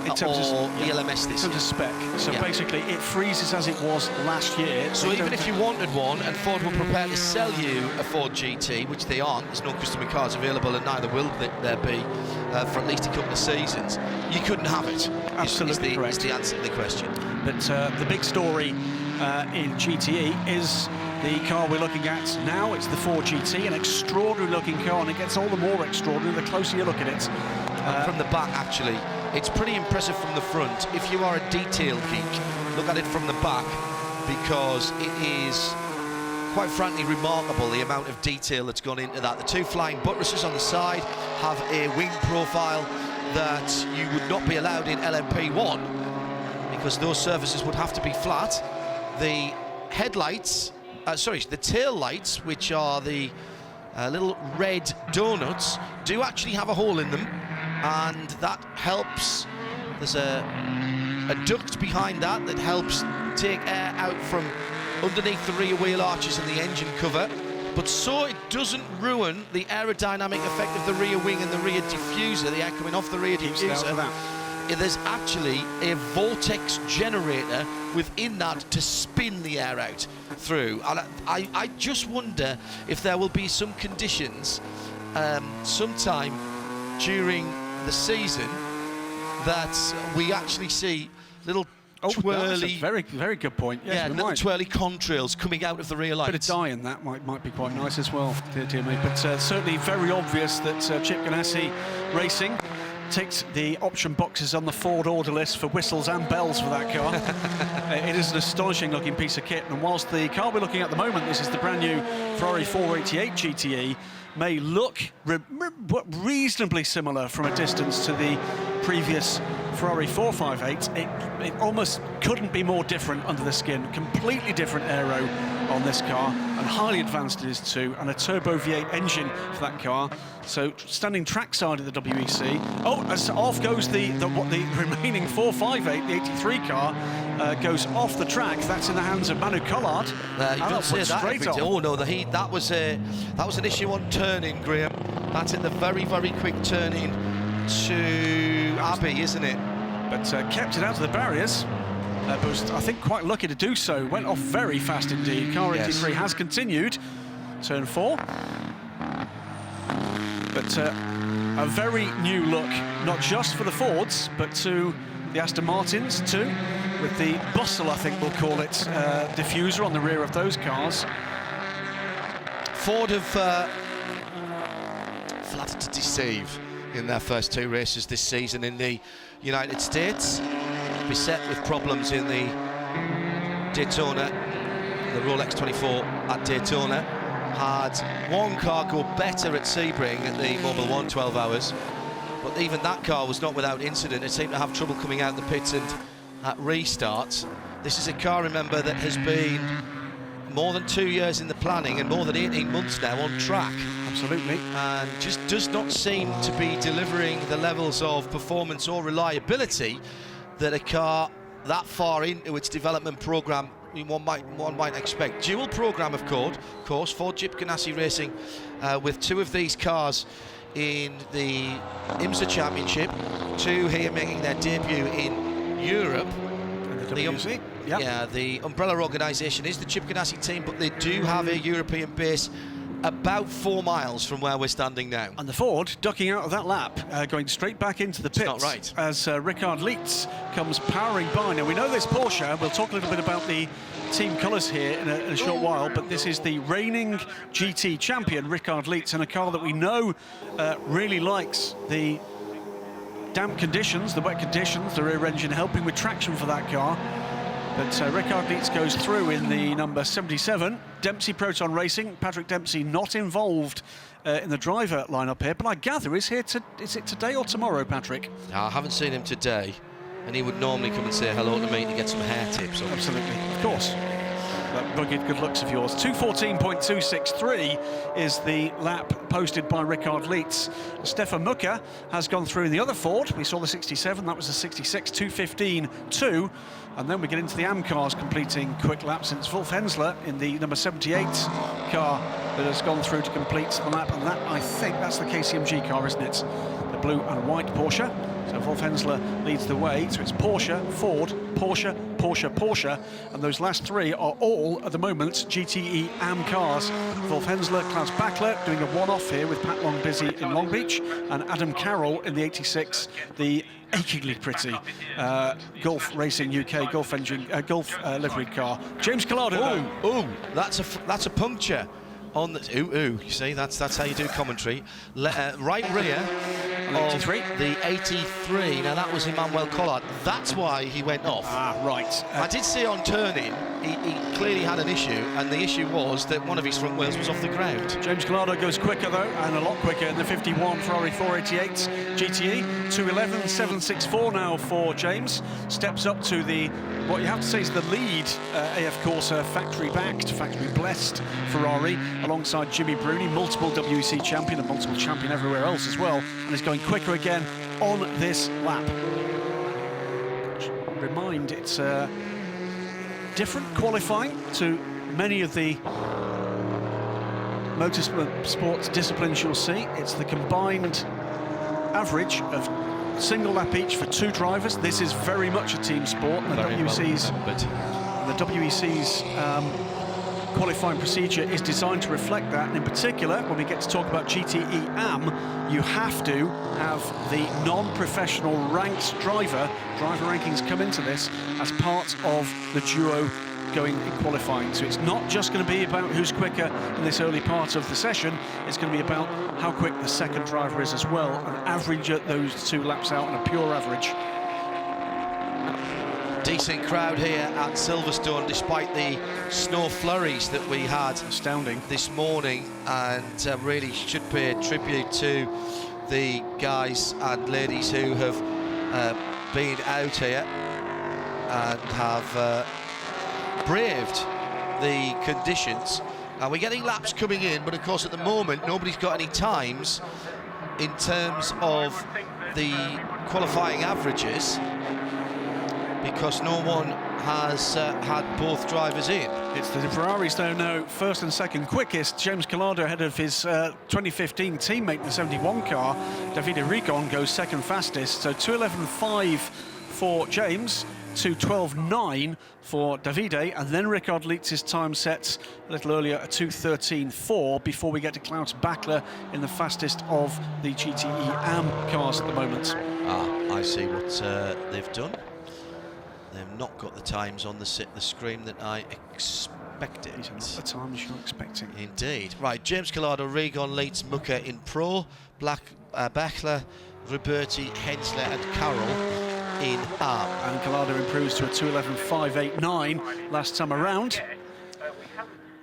In terms or of ELMS this in terms year. of spec. So basically it freezes as it was last year. So even if you wanted one and Ford were prepared to sell you a Ford GT, which they aren't, there's no customer cars available and neither will there be for at least a couple of seasons, you couldn't have it. Absolutely correct. Is the answer to the question. But the big story in GTE is the car we're looking at now. It's the Ford GT, an extraordinary looking car, and it gets all the more extraordinary the closer you look at it. From the back, actually, it's pretty impressive from the front. If you are a detail geek, look at it from the back, because it is quite frankly remarkable the amount of detail that's gone into that. The two flying buttresses on the side have a wing profile that you would not be allowed in LMP1 because those surfaces would have to be flat. The headlights, the tail lights, which are the little red donuts, do actually have a hole in them, and that helps. There's a duct behind that helps take air out from underneath the rear wheel arches and the engine cover, but so it doesn't ruin the aerodynamic effect of the rear wing and the rear diffuser, the air coming off the rear diffuser. There's actually a vortex generator within that to spin the air out through. And I just wonder if there will be some conditions sometime during the season that we actually see little twirly... That's a very, very good point. Yes, yeah, little twirly contrails coming out of the rear lights. Bit of dye in that might be quite nice as well, dear me. But certainly very obvious that Chip Ganassi Racing ticked the option boxes on the Ford order list for whistles and bells for that car. It is an astonishing looking piece of kit, and whilst the car we're looking at the moment, this is the brand new Ferrari 488 GTE, may look reasonably similar from a distance to the previous Ferrari 458, it almost couldn't be more different under the skin. Completely different aero on this car, and highly advanced it is too, and a turbo V8 engine for that car. So standing trackside of the WEC. Oh, as off goes the remaining 458, the 83 car, goes off the track. That's in the hands of Manu Collard. You don't say that every day. Oh no, the heat. That was an issue on turning, Graham. That's at the very, very quick turning to Abbey, isn't it? But kept it out of the barriers. But was, I think, quite lucky to do so. Went off very fast indeed. Car 83 has continued. Turn 4. But a very new look, not just for the Fords, but to the Aston Martins too, with the bustle, I think we'll call it, diffuser on the rear of those cars. Ford have flattered to deceive in their first two races this season in the United States. Beset with problems in the Daytona, the Rolex 24 at Daytona. Had one car go better at Sebring at the Mobil 1 12 hours, but even that car was not without incident. It seemed to have trouble coming out the pits and at restarts. This is a car, remember, that has been more than 2 years in the planning and more than 18 months now on track. Absolutely. And just does not seem to be delivering the levels of performance or reliability that a car that far into its development program one might expect. Dual program, of course, Ford Chip Ganassi Racing with two of these cars in the IMSA Championship, two here making their debut in Europe. The WEC. Yeah, the umbrella organisation is the Chip Ganassi team, but they do have a European base about 4 miles from where we're standing now. And the Ford ducking out of that lap, going straight back into the pits. Not right. As Richard Lietz comes powering by. Now, we know this Porsche. We'll talk a little bit about the team colours here in a short while, but this is the reigning GT champion, Richard Lietz, and a car that we know really likes the damp conditions, the wet conditions, the rear engine helping with traction for that car. But Ricard Leitz goes through in the number 77. Dempsey Proton Racing. Patrick Dempsey not involved in the driver lineup here, but I gather is it today or tomorrow, Patrick? I haven't seen him today, and he would normally come and say hello to me to get some hair tips. Absolutely, of course. That rugged good looks of yours. 2:14.263 is the lap posted by Ricard Leitz. Stefan Mucker has gone through in the other Ford. We saw the 67, that was the 66, 2:15.2. And then we get into the AM cars completing quick laps. It's Wolf Hensler in the number 78 car that has gone through to complete the lap. And that, I think, that's the KCMG car, isn't it? The blue and white Porsche. So Wolf Hensler leads the way. So it's Porsche, Ford, Porsche, Porsche, Porsche. And those last three are all, at the moment, GTE AM cars. Wolf Hensler, Klaus Bachler doing a one-off here with Pat Long busy in Long Beach. And Adam Carroll in the 86, the achingly pretty Gulf Racing UK Gulf engine, Gulf liveried car. James Collado. Oh, that's a puncture on the. You see, that's how you do commentary. Right rear. 83. The 83. Now that was Emmanuel Collard. That's why he went off. Right. I did see on turning, he clearly had an issue, and the issue was that one of his front wheels was off the ground. James Collado goes quicker though, and a lot quicker in the 51 Ferrari 488 GTE. 2:11.764 now for James. Steps up to the, what you have to say is the lead AF Corsa factory-backed, factory-blessed Ferrari, alongside Jimmy Bruni, multiple WEC champion and multiple champion everywhere else as well, and is going quicker again on this lap. Remind, it's different qualifying to many of the motorsports disciplines you'll see. It's the combined average of single lap each for two drivers. This is very much a team sport, and the WEC's qualifying procedure is designed to reflect that, and in particular when we get to talk about GTE AM, you have to have the non-professional ranked driver rankings come into this as part of the duo going in qualifying. So it's not just going to be about who's quicker in this early part of the session, it's going to be about how quick the second driver is as well, and average those two laps out on a pure average. Decent crowd here at Silverstone, despite the snow flurries that we had this morning, and really should pay tribute to the guys and ladies who have been out here and have braved the conditions. And we're getting laps coming in, but of course at the moment nobody's got any times in terms of the qualifying averages, because no one has had both drivers in. It's the Ferraris though now first and second quickest. James Collado ahead of his 2015 teammate in the 71 car. Davide Rigon goes second fastest, so 2:11.5 for James, 2:12.9 for Davide, and then Ricard Leitz's time sets a little earlier at 2:13.4 before we get to Klaus Bachler in the fastest of the GTE AM cars at the moment. I see what they've done. They've not got the times on the screen that I expected. These are not the times you're expecting. Indeed. Right, James Collado, Rigon, Leitz, Mucker in Pro, Bachler, Roberti, Hensler and Carroll in AM. And Collado improves to a 2:11.589 last time around.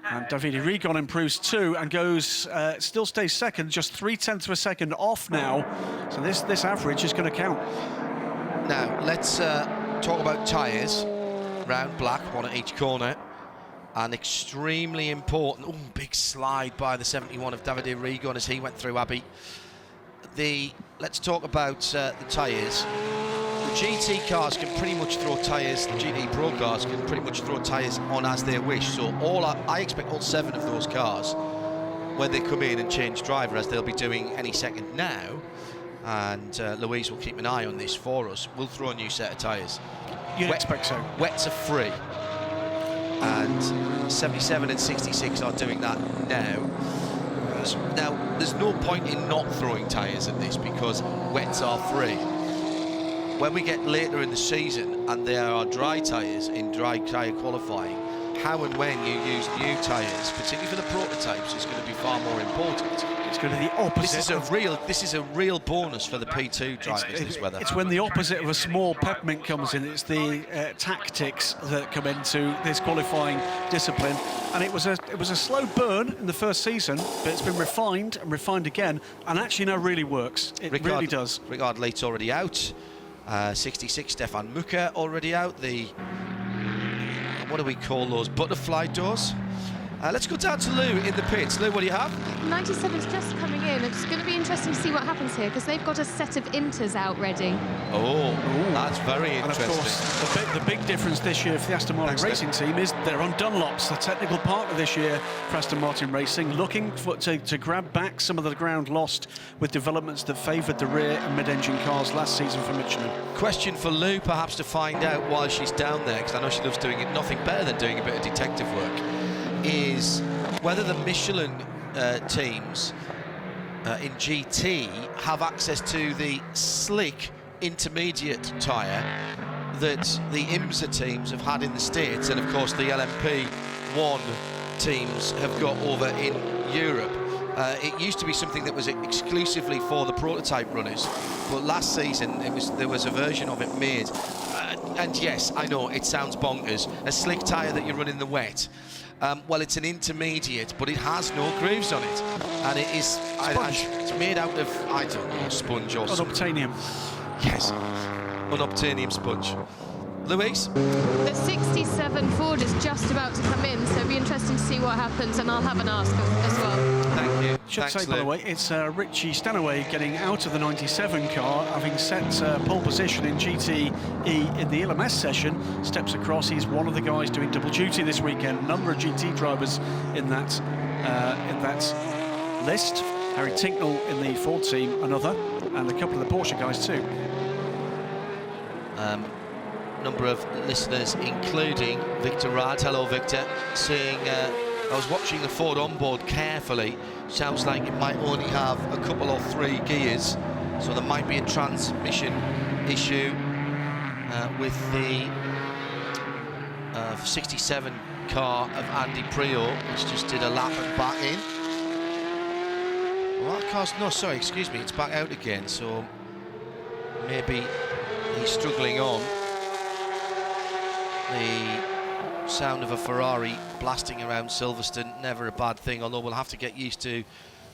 And Davide Rigon improves too and goes, still stays second, just 0.3 of a second off now. So this average is going to count. Now, let's talk about tyres. Round black, one at each corner. And extremely important. Oh, big slide by the 71 of Davide Rigon as he went through Abbey. Let's talk about the tyres. The GT cars can pretty much throw tyres, the GT Pro cars can pretty much throw tyres on as they wish. So I expect all 7 of those cars, when they come in and change driver, as they'll be doing any second now, and Louise will keep an eye on this for us, we'll throw a new set of tyres. You'd expect so. Wets are free. And 77 and 66 are doing that now. Now, there's no point in not throwing tyres at this because wets are free. When we get later in the season and there are dry tyres in dry tyre qualifying, how and when you use new tyres, particularly for the prototypes, is going to be far more important. It's going to be the opposite. This is a real bonus for the P2 drivers. This weather. It's when the opposite of a small peppermint comes in. It's the tactics that come into this qualifying discipline. And it was a slow burn in the first season, but it's been refined and refined again, and actually now really works. It really does. Ricard Leight's already out. 66 Stefan Mucker already out. The what do we call those, butterfly doors? Let's go down to Lou in the pits. Lou, what do you have? 97's just coming in. It's going to be interesting to see what happens here, because they've got a set of inters out ready. Oh, that's very interesting. And of course, the big difference this year for the Aston Martin Racing team is they're on Dunlops, the technical partner this year for Aston Martin Racing, looking to grab back some of the ground lost with developments that favoured the rear and mid-engine cars last season for Michelin. Question for Lou, perhaps, to find out while she's down there, because I know she loves doing it, nothing better than doing a bit of detective work, is whether the Michelin teams in GT have access to the slick intermediate tyre that the IMSA teams have had in the States, and of course the LMP1 teams have got over in Europe. It used to be something that was exclusively for the prototype runners, but last season there was a version of it made. And yes, I know it sounds bonkers, a slick tyre that you run in the wet. Well, it's an intermediate, but it has no grooves on it, and it is it's made out of, I don't know, sponge or something. Unobtainium. Yes, unobtainium sponge. Louise? The 67 Ford is just about to come in, so it'll be interesting to see what happens, and I'll have an ask as well. Thank you. Should Thanks, say, by the Lou. way, it's Richie Stanaway getting out of the 97 car, having set pole position in GTE in the LMS session, steps across. He's one of the guys doing double duty this weekend. A number of GT drivers in that list. Harry Tinknell in the Ford team, another, and a couple of the Porsche guys too. Number of listeners, including Victor Rad. Hello, Victor. Saying, I was watching the Ford onboard carefully. Sounds like it might only have a couple or three gears, so there might be a transmission issue with the 67 car of Andy Prior, which just did a lap and back in. Well, that car's, no, sorry, excuse me, it's back out again, so maybe he's struggling on. The sound of a Ferrari blasting around Silverstone, never a bad thing, although we'll have to get used to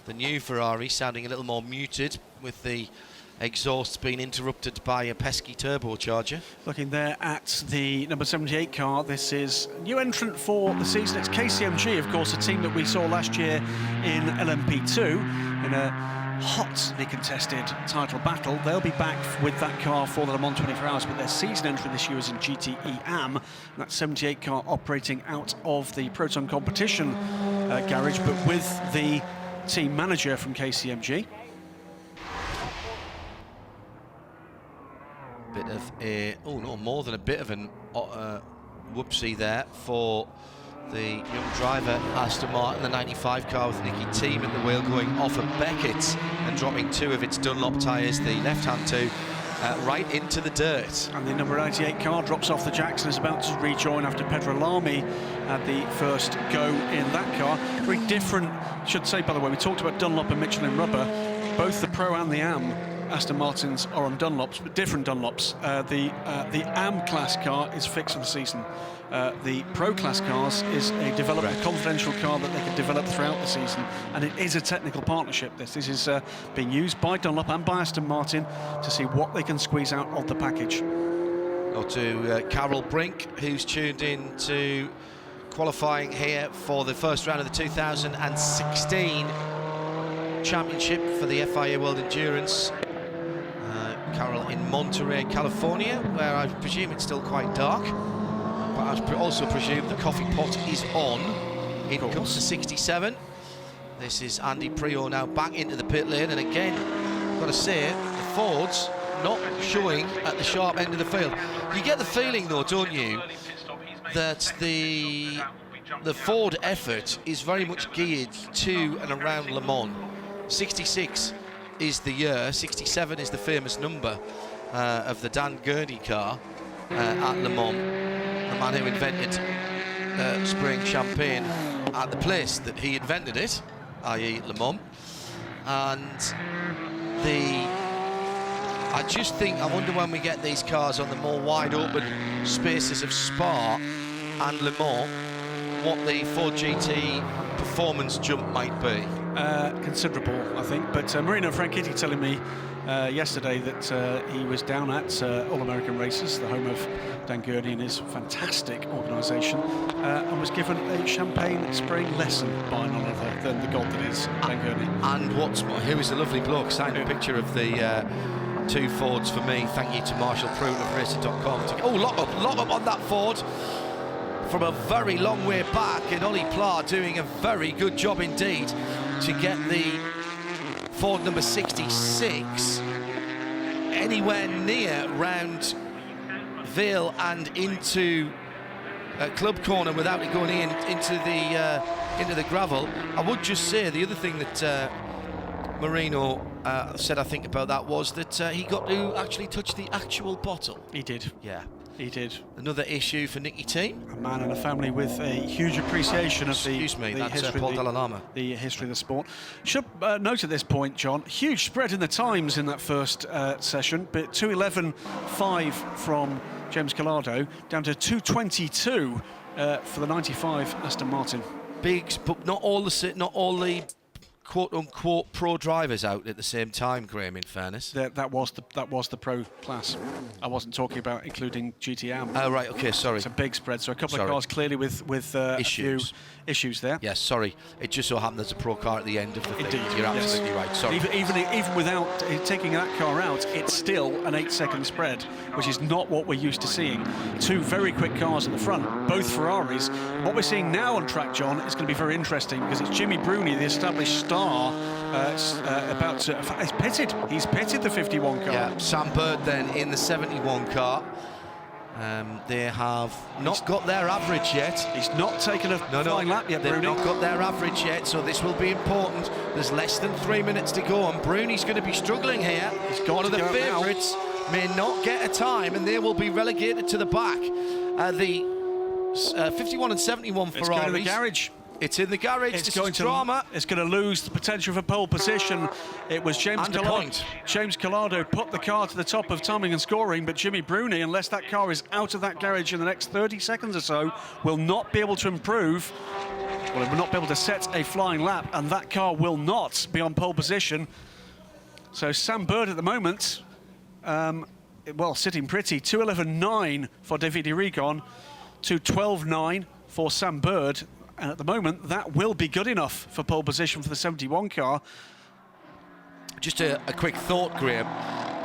the new Ferrari sounding a little more muted, with the exhausts being interrupted by a pesky turbocharger. Looking there at the number 78 car, this is a new entrant for the season. It's KCMG, of course, a team that we saw last year in LMP2 in a hotly contested title battle. They'll be back with that car for the Le Mans 24 Hours, but their season entry this year is in GTE AM. That 78 car operating out of the Proton Competition garage, but with the team manager from KCMG. Bit of a, oh no, more than a bit of an whoopsie there for the young driver Aston Martin, the 95 car with Nicky Thiem at the wheel, going off of Beckett and dropping two of its Dunlop tyres, the left-hand two, right into the dirt. And the number 98 car drops off the jacks and is about to rejoin after Pedro Lamy had the first go in that car. Very different, should say, by the way, we talked about Dunlop and Michelin rubber. Both the Pro and the Am Aston Martins are on Dunlops, but different Dunlops. The AM class car is fixed for the season. The Pro class cars is a developed, confidential car that they can develop throughout the season, and it is a technical partnership. This is being used by Dunlop and by Aston Martin to see what they can squeeze out of the package. Go to Carol Brink, who's tuned in to qualifying here for the first round of the 2016 Championship for the FIA World Endurance. Carol in Monterey, California, where I presume it's still quite dark, but I also presume the coffee pot is on. In comes the 67. This is Andy Prior now back into the pit lane, and again, I've got to say, the Fords not showing at the sharp end of the field. You get the feeling, though, don't you, that the Ford effort is very much geared to and around Le Mans. 66 is the year, 67 is the famous number of the Dan Gurney car at Le Mans, the man who invented spraying champagne at the place that he invented it, i.e. Le Mans. and I just think, I wonder when we get these cars on the more wide open spaces of Spa and Le Mans, what the Ford GT performance jump might be. Considerable, I think. But Marino Franchitti telling me yesterday that he was down at All-American Races, the home of Dan Gurney and his fantastic organisation, and was given a champagne spraying lesson by none other than the god that is Dan Gurney. And what's more, he was a lovely bloke, signed a picture of the 2 Fords for me. Thank you to Marshall Pruitt of Racer.com. Oh, lock up on that Ford from a very long way back, and Ollie Pla doing a very good job indeed to get the Ford number 66 anywhere near round Vale and into Club Corner without it going into the gravel. I would just say the other thing that Marino said, I think, about that was that he got to actually touch the actual bottle. He did. Yeah. He did. Another issue for Nicky Team. A man and a family with a huge appreciation of the history, Paul Dallarama. The history of the sport. Should note at this point, John, huge spread in the times in that first session, but 2:11.5 from James Collado down to 2:22 for the 95 Aston Martin. Big, but not all the quote-unquote pro drivers out at the same time, Graham, in fairness. That was the pro class. I wasn't talking about including GTM. Oh, right, okay, sorry. It's a big spread, so a couple of cars clearly with a few issues there. Yes, sorry. It just so happened there's a pro car at the end of the thing. Indeed. You're absolutely right, sorry. Even without taking that car out, it's still an 8-second spread, which is not what we're used to seeing. 2 very quick cars at the front, both Ferraris. What we're seeing now on track, John, is going to be very interesting because it's Jimmy Bruni, the established star, about to... He's pitted the 51 car. Yeah, Sam Bird then in the 71 car. They have not got their average yet. He's not taken a flying lap yet, They've Bruni. not got their average yet, so this will be important. There's less than 3 minutes to go, and Bruni's going to be struggling here. He's got one of the favourites. May not get a time, and they will be relegated to the back. The 51 and 71 Ferraris. It's going to the garage. It's in the garage. It's going to lose the potential for pole position. It was James Collado put the car to the top of timing and scoring, but Jimmy Bruni, unless that car is out of that garage in the next 30 seconds or so, will not be able to improve. Well, it will not be able to set a flying lap, and that car will not be on pole position. So Sam Bird at the moment, sitting pretty. 2:11.9 for Davide Rigon, 2:12.9 for Sam Bird. And at the moment, that will be good enough for pole position for the 71 car. Just a quick thought, Graham.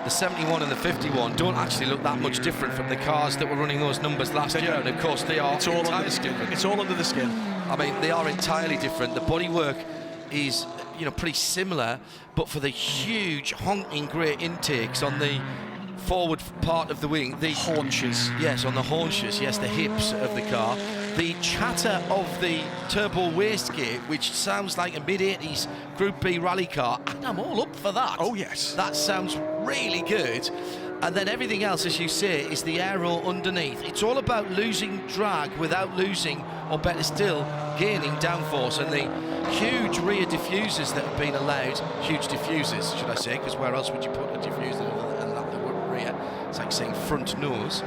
The 71 and the 51 don't actually look that much different from the cars that were running those numbers last year. And of course, they are. It's all under the skin. It's all under the skin. I mean, they are entirely different. The bodywork is, pretty similar, but for the huge honking great intakes on the forward part of the wing, the haunches. Yes, on the haunches. Yes, the hips of the car. The chatter of the turbo wastegate, which sounds like a mid-80s Group B rally car, and I'm all up for that. Oh, yes. That sounds really good. And then everything else, as you say, is the aero underneath. It's all about losing drag without losing, or better still, gaining downforce. And the huge rear diffusers that have been allowed, huge diffusers, should I say, because where else would you put a diffuser than that, the rear? It's like saying front nose.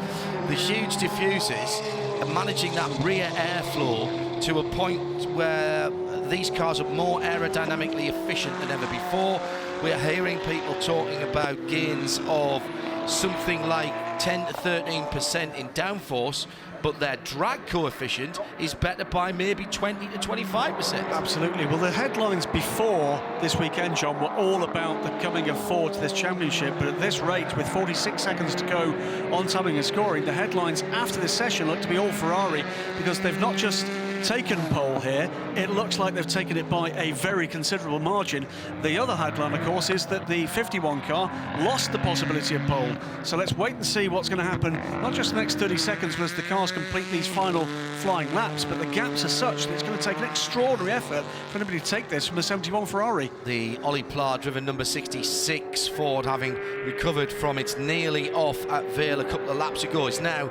The huge diffusers are managing that rear airflow to a point where these cars are more aerodynamically efficient than ever before. We're hearing people talking about gains of something like 10 to 13% in downforce, but their drag coefficient is better by maybe 20 to 25%. Absolutely. Well, the headlines before this weekend, John, were all about the coming of Ford to this championship, but at this rate, with 46 seconds to go on timing and scoring, the headlines after this session look to be all Ferrari, because they've not just taken pole here, it looks like they've taken it by a very considerable margin. The other headline, of course, is that the 51 car lost the possibility of pole. So let's wait and see what's going to happen, not just the next 30 seconds as the cars complete these final flying laps, but the gaps are such that it's going to take an extraordinary effort for anybody to take this from the 71 Ferrari. The Ollie Pla driven number 66 Ford, having recovered from its nearly off at Vale a couple of laps ago, is now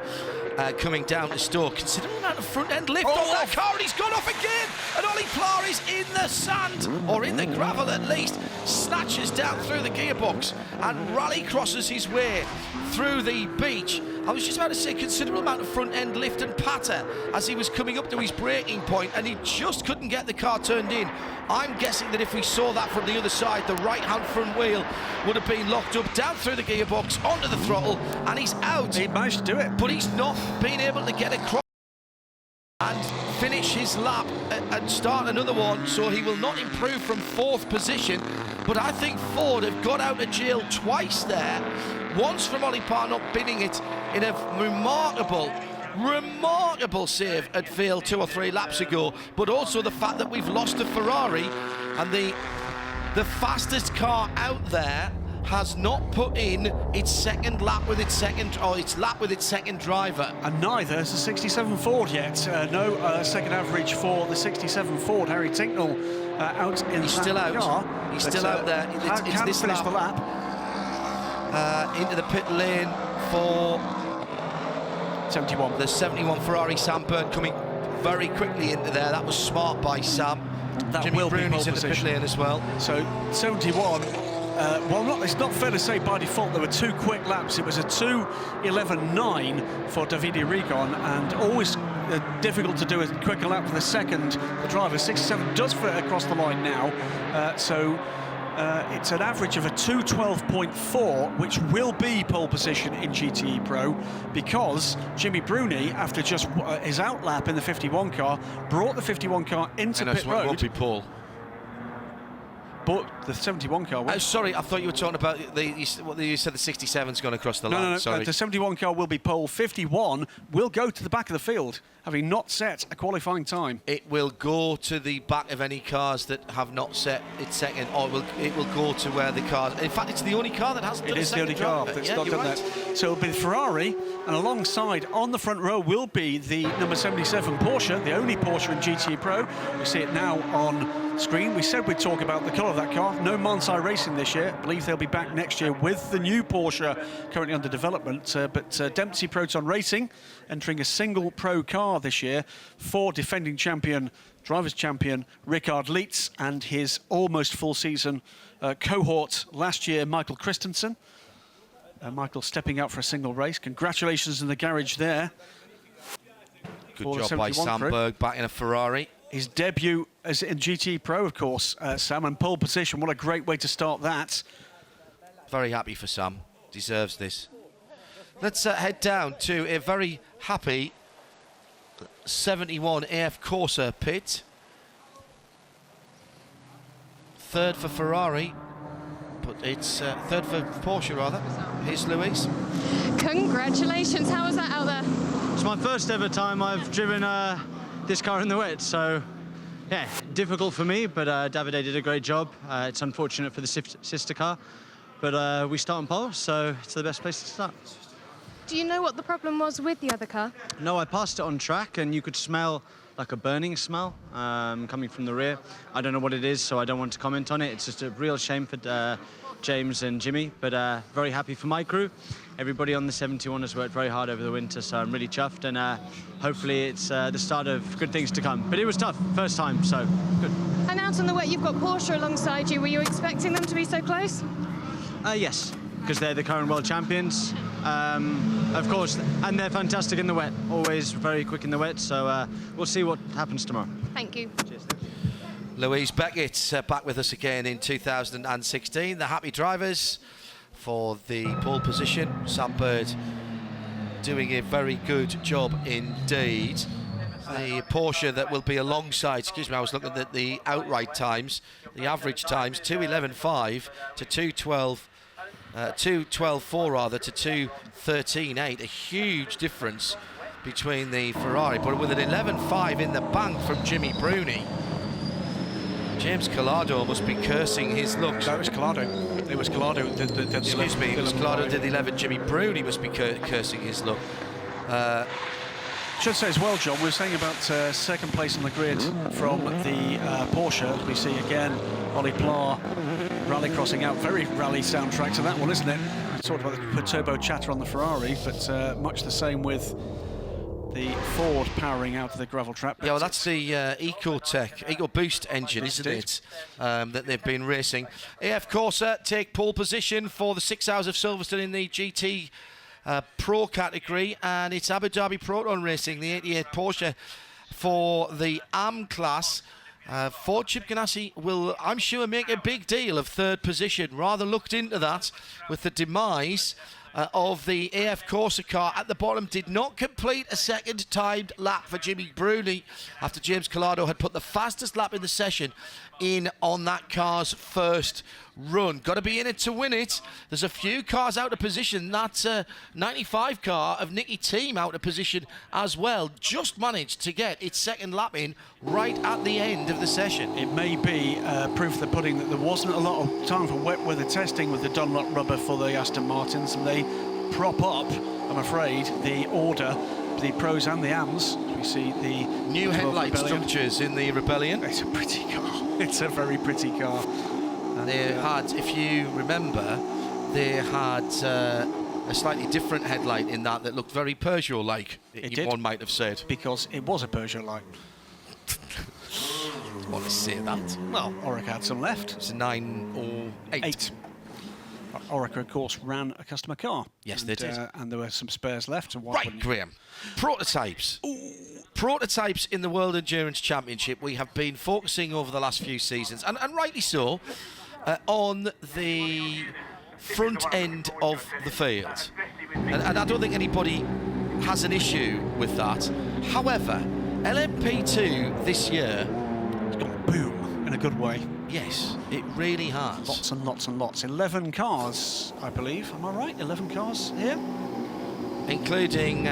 coming down to Stoke. Considering that front end lift on that car. car, and he's gone off again. And Ollie Pla is in the sand, or in the gravel at least, snatches down through the gearbox and rally crosses his way through the beach. I was just about to say considerable amount of front end lift and patter as he was coming up to his braking point, and he just couldn't get the car turned in. I'm guessing that if we saw that from the other side, the right hand front wheel would have been locked up down through the gearbox onto the throttle, and he's out. He managed to do it, but he's not been able to get across and finish his lap and start another one, so he will not improve from 4th position. But I think Ford have got out of jail twice there. Once from Ollie Parr not binning it in a remarkable save at Vale 2 or 3 laps ago, but also the fact that we've lost a Ferrari, and the fastest car out there has not put in its second lap with its second driver. And neither has the 67 Ford yet. No second average for the 67 Ford. Harry Tinknell out in He's still out. car. He's still out there. It's this finish the lap. Into the pit lane for 71. The 71 Ferrari. Sam Bird coming very quickly into there. That was smart by Sam. That Jimmy will be Bruni's pole in the pit lane as well. So 71. It's not fair to say by default there were 2 quick laps. It was a 2:11.9 for Davide Rigon, and always difficult to do a quicker lap for the second. The driver 67 does fit across the line now, so it's an average of a 2:12.4, which will be pole position in GTE Pro, because Jimmy Bruni, after just his out lap in the 51 car, brought the 51 car into pit road. It won't be pole. But the 71 car... sorry, I thought you were talking about you said the 67's gone across the line. No, sorry. the 71 car will be pole. 51 will go to the back of the field, having not set a qualifying time. It will go to the back of any cars that have not set its second, or it will go to where the cars... In fact, it's the only car that hasn't done a second It is the only car that's not done that. So it'll be the Ferrari, and alongside on the front row will be the number 77 Porsche, the only Porsche in GT Pro. We see it now on screen. We said we'd talk about the colour of that car. No Mansai Racing this year. I believe they'll be back next year with the new Porsche currently under development. But Dempsey Proton Racing entering a single pro car this year for defending champion, drivers' champion Rickard Leitz, and his almost full season cohort last year, Michael Christensen. Michael stepping out for a single race. Congratulations in the garage there. Good job by Sam Berg, back in a Ferrari. His debut as in GT Pro, of course, Sam, and pole position. What a great way to start that. Very happy for Sam. Deserves this. Let's head down to a very happy 71 AF Corsa pit. 3rd for Ferrari, but it's 3rd for Porsche, rather. Here's Luis. Congratulations. How was that out there? It's my first ever time I've driven this car in the wet, so yeah, difficult for me, but Davide did a great job. It's unfortunate for the sister car, but we start on pole, so it's the best place to start. Do you know what the problem was with the other car? No, I passed it on track, and you could smell like a burning smell coming from the rear. I don't know what it is, so I don't want to comment on it. It's just a real shame for James and Jimmy, but very happy for my crew. Everybody on the 71 has worked very hard over the winter, so I'm really chuffed, and hopefully it's the start of good things to come. But it was tough, first time, so good. And out on the wet, you've got Porsche alongside you. Were you expecting them to be so close? Yes, because they're the current world champions, of course, and they're fantastic in the wet, always very quick in the wet, so we'll see what happens tomorrow. Thank you. Cheers. Louise Beckett back with us again in 2016. The happy drivers for the pole position. Sam Bird doing a very good job indeed. The Porsche that will be alongside, excuse me, I was looking at the outright times, the average times, 2:11.5 to 2:12.4 rather to 2:13.8. A huge difference between the Ferrari, but with an 11.5 in the bank from Jimmy Bruni. James Collado must be cursing his luck. That was Collado. It was Collado. Excuse me, it was Collado did the 11. Jimmy Bruni must be cursing his luck. Should say as well, John, we were saying about second place on the grid from the Porsche. We see again Ollie Pla rally crossing out. Very rally soundtrack to that one, isn't it? We talked about the turbo chatter on the Ferrari, but much the same with the Ford powering out of the gravel trap. Yeah, well, that's the EcoBoost engine, isn't it, that they've been racing. AF Corsa take pole position for the 6 Hours of Silverstone in the GT Pro category, and it's Abu Dhabi Proton Racing, the 88 Porsche for the AM class. Ford Chip Ganassi will, I'm sure, make a big deal of third position. Rather looked into that with the demise of the AF Corsa car at the bottom. Did not complete a second timed lap for Jimmy Bruni after James Collado had put the fastest lap in the session in on that car's first run. Got to be in it to win it. There's a few cars out of position. That 95 car of Nicky Team out of position as well. Just managed to get its second lap in right at the end of the session. It may be proof of the pudding that there wasn't a lot of time for wet weather testing with the Dunlop rubber for the Aston Martins, and they prop up, I'm afraid, the order, the pros and the AMs. We see the new headlight structures in the Rebellion. It's a pretty car. It's a very pretty car. And they had, if you remember, they had a slightly different headlight in that looked very Peugeot-like, one might have said. Because it was a Peugeot-like. I want to say that. Well, Orica had some left. It's a 908. Orica, of course, ran a customer car. Yes, they did. And there were some spares left. And right, Graham. Prototypes. Prototypes in the World Endurance Championship. We have been focusing over the last few seasons, and rightly so, on the front end of the field. And I don't think anybody has an issue with that. However, LMP2 this year... It's gone boom in a good way. Yes, it really has. Lots and lots and lots. 11 cars, I believe. Am I right? 11 cars here? Including,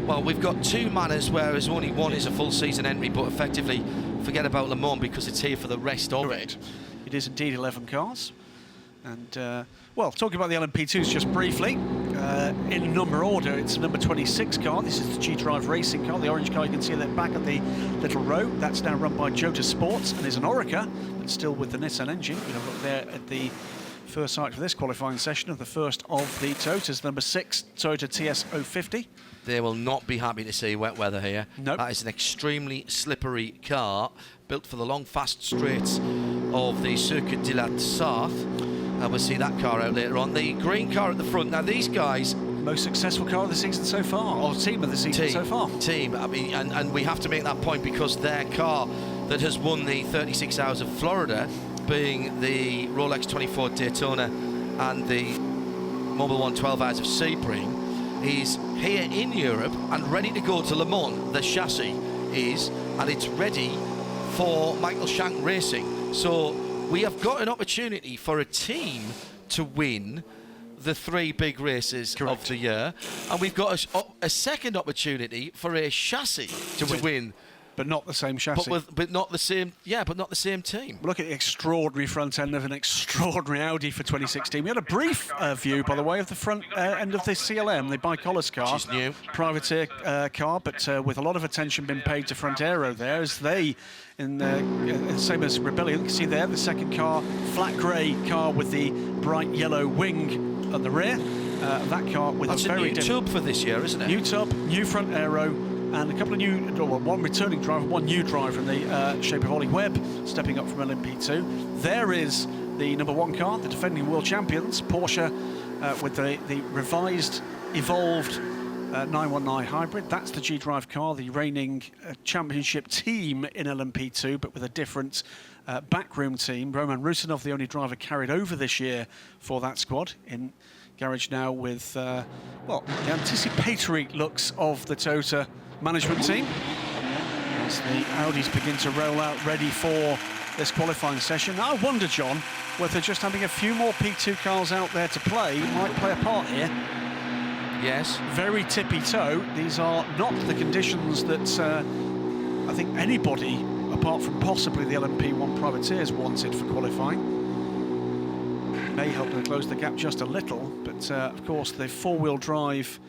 well, we've got 2 Manners, whereas only one is a full season entry, but effectively forget about Le Mans because it's here for the rest of it. It is indeed 11 cars. And, well, talking about the LMP2s just briefly, in number order, it's number 26 car. This is the G-Drive racing car. The orange car, you can see that back at the little row. That's now run by Jota Sports and is an Orica, but still with the Nissan engine. You know, look there at the first sight for this qualifying session of the first of the Toyotas, number 6 Toyota TS050. They will not be happy to see wet weather here. Nope. That is an extremely slippery car, built for the long, fast straights of the Circuit de la Sarthe. And we'll see that car out later on. The green car at the front. Now, these guys... Most successful car of the season so far, or team of the season so far. Team, I mean, and we have to make that point because their car that has won the 36 Hours of Florida, being the Rolex 24 Daytona and the Mobil 1 12 Hours of Sebring, is here in Europe and ready to go to Le Mans. The chassis is, and it's ready for Michael Shank Racing. So we have got an opportunity for a team to win the 3 big races of the year, and we've got a second opportunity for a chassis to win. But not the same chassis. But not the same, yeah, but not the same team. Look at the extraordinary front end of an extraordinary Audi for 2016. We had a brief view, by the way, of the front end of the CLM, the Bicolis car. Which is new. Privateer car, but with a lot of attention being paid to Front Aero there, as they, same as Rebellion, you can see there, the second car, flat grey car with the bright yellow wing at the rear. That car with That's a very new tub for this year, isn't it? New tub, new front aero, and a couple of new, well, one returning driver, one new driver in the shape of Ollie Webb, stepping up from LMP2. There is the number 1 car, the defending world champions, Porsche, with the revised, evolved 919 hybrid. That's the G-Drive car, the reigning championship team in LMP2, but with a different backroom team. Roman Rusinov, the only driver carried over this year for that squad, in garage now with, well, the anticipatory looks of the Toyota management team as the Audis begin to roll out ready for this qualifying session. I wonder, John, whether just having a few more P2 cars out there to play might play a part here. Yes. Very tippy-toe. These are not the conditions that I think anybody, apart from possibly the LMP1 privateers, wanted for qualifying. May help to close the gap just a little, but of course the four-wheel drive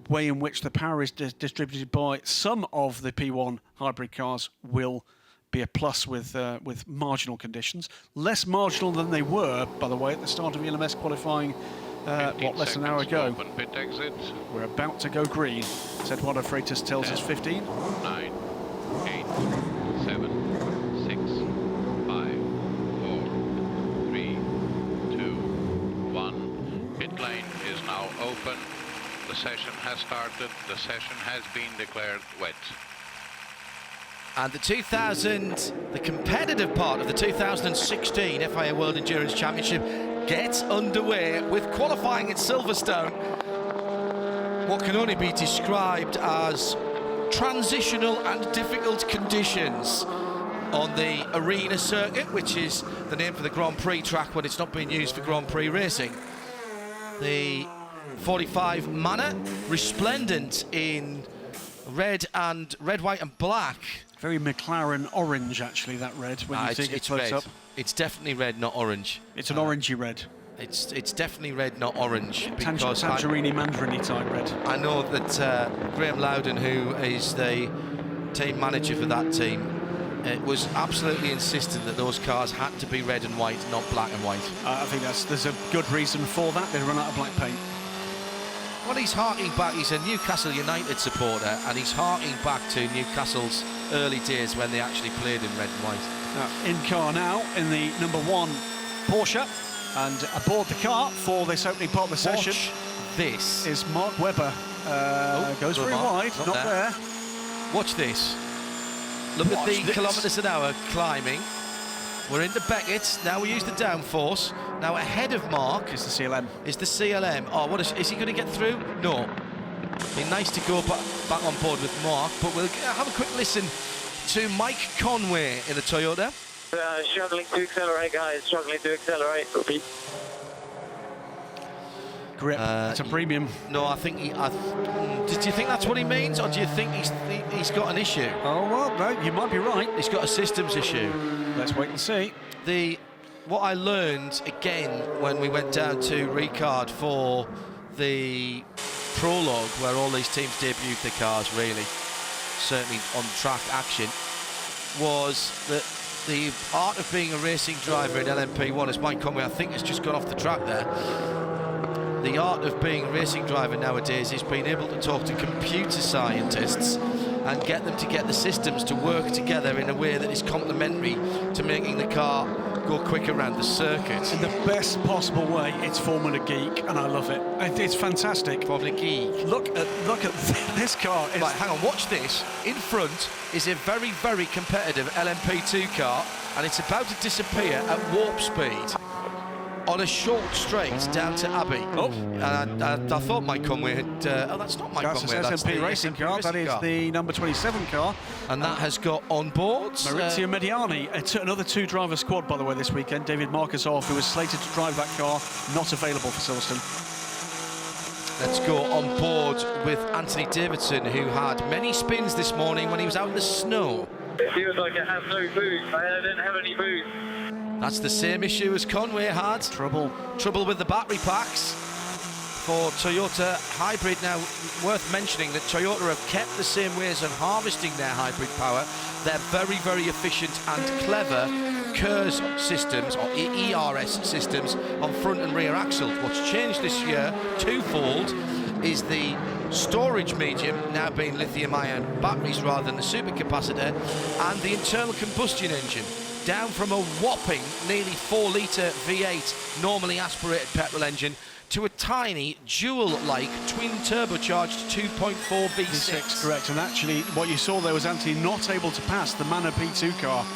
way in which the power is distributed by some of the P1 hybrid cars will be a plus with marginal conditions. Less marginal than they were, by the way, at the start of ELMS qualifying less than an hour ago. Open pit exit. We're about to go green. Z1 Freitas tells us 15. 9, 8, 7, 6, 5, 4, 3, 2, 1. Pit lane is now open. The session has started. The session has been declared wet. And the competitive part of the 2016 FIA World Endurance Championship gets underway with qualifying at Silverstone. What can only be described as transitional and difficult conditions on the arena circuit, which is the name for the Grand Prix track when it's not being used for Grand Prix racing. The 45 Manor, resplendent in red, white and black. Very McLaren orange, actually, that red, when you think it floats up. It's definitely red, not orange. It's an orangey red. It's definitely red, not orange. Tangerine mandarin type red. I know that Graham Loudon, who is the team manager for that team, was absolutely insistent that those cars had to be red and white, not black and white. I think there's a good reason for that. They run out of black paint. Well, he's harking back. He's a Newcastle United supporter, and he's harking back to Newcastle's early days when they actually played in red and white. In car now in the number 1 Porsche, and aboard the car for this opening part of the session. This is Mark Webber. Goes very wide, not there. Watch this. Look at the kilometres an hour climbing. We're into Beckett. Now we use the downforce. Now ahead of Mark is the CLM. Oh, is he going to get through? No. Be nice to go back on board with Mark, but we'll have a quick listen to Mike Conway in the Toyota. Struggling to accelerate, guys. Struggling to accelerate. Repeat. Grip. It's a premium. No, I think do you think that's what he means, or do you think he's got an issue? Oh well, no, you might be right. He's got a systems issue. Let's wait and see. What I learned again when we went down to Ricard for the prologue, where all these teams debuted their cars, really, certainly on track action, was that the art of being a racing driver in LMP1, as Mike Conway I think has just gone off the track there. The art of being a racing driver nowadays is being able to talk to computer scientists and get them to get the systems to work together in a way that is complementary to making the car go quicker around the circuit. In the best possible way. It's Formula Geek, and I love it. It's fantastic. Formula Geek. Look at this car. Right, hang on, watch this. In front is a very, very competitive LMP2 car, and it's about to disappear at warp speed on a short straight down to Abbey. Oh. And I thought Mike Conway had... that's not Mike Conway, that's the SMP racing car. That is the number 27 car. And that has got on board... Maurizio Mediani. Another 2-driver squad, by the way, this weekend. David Markosov, who was slated to drive that car, not available for Silverstone. Let's go on board with Anthony Davidson, who had many spins this morning when he was out in the snow. It feels like it has no boost. I didn't have any boost. That's the same issue as Conway had. Trouble with the battery packs for Toyota Hybrid. Now, worth mentioning that Toyota have kept the same ways of harvesting their hybrid power. They're very, very efficient and clever KERS systems, or ERS systems, on front and rear axle. What's changed this year, twofold, is the storage medium now being lithium-ion batteries rather than the supercapacitor, and the internal combustion engine, down from a whopping nearly 4-litre V8 normally aspirated petrol engine to a tiny dual-like twin turbocharged 2.4 V6. Correct, and actually what you saw there was Anthony not able to pass the Manor P2 car.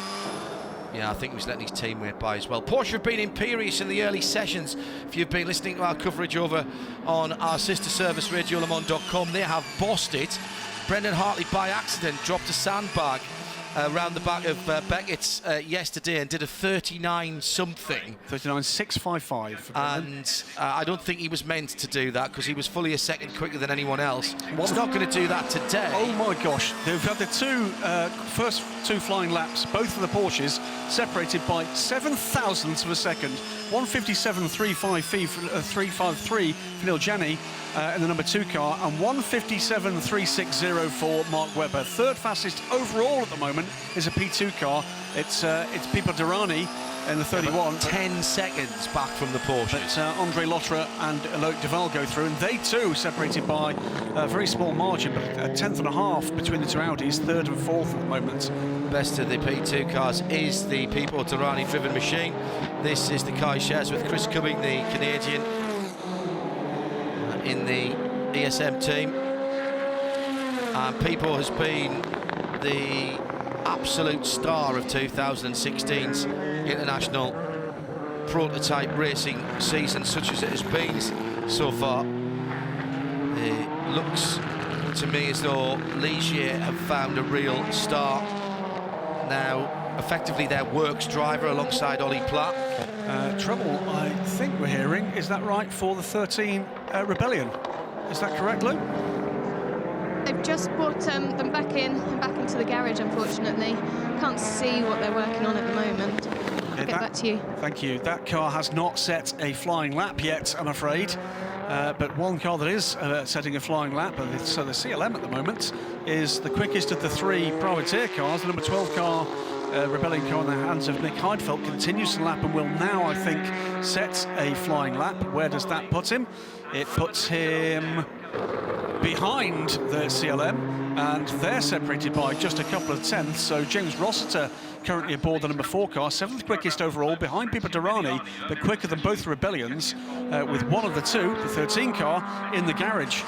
Yeah, I think he was letting his teammate by as well. Porsche have been imperious in the early sessions. If you've been listening to our coverage over on our sister service, RadioLeMans.com, they have bossed it. Brendan Hartley, by accident, dropped a sandbag around the back of Beckett's yesterday and did a 39-something. 39.655. And I don't think he was meant to do that because he was fully a second quicker than anyone else. He's not going to do that today. Oh my gosh, they've had the first two flying laps, both of the Porsches, separated by 7,000ths of a second. 157.353 for Neil Janney in the number 2 car, and 157.360 for Mark Webber. Third fastest overall at the moment is a P2 car. It's Pipo Derani in the 31. 10 seconds back from the Porsches. But Andre Lotterer and Loic Duval go through, and they too separated by a very small margin, but a tenth and a half between the two Audis, third and fourth at the moment. Best of the P2 cars is the Pipo Derani driven machine. This is the car he shares with Chris Cumming, the Canadian, in the ESM team. And Pipo has been the absolute star of 2016's international prototype racing season, such as it has been so far. It looks to me as though Ligier have found a real star now, effectively their works driver alongside Ollie Platt. Trouble, I think we're hearing, is that right, for the 13 Rebellion? Is that correct, Lou? They've just brought them back into the garage, unfortunately. Can't see what they're working on at the moment. I'll get back to you. Thank you. That car has not set a flying lap yet, I'm afraid. But one car that is setting a flying lap, so the CLM at the moment, is the quickest of the three privateer cars. The number 12 car, Rebellion car in the hands of Nick Heidfeld, continues to lap and will now, I think, set a flying lap. Where does that put him? It puts him behind the CLM, and they're separated by just a couple of tenths. So James Rossiter currently aboard the number 4 car, 7th quickest overall, behind Pipo Derani, but quicker than both Rebellions, with one of the two, the 13 car, in the garage.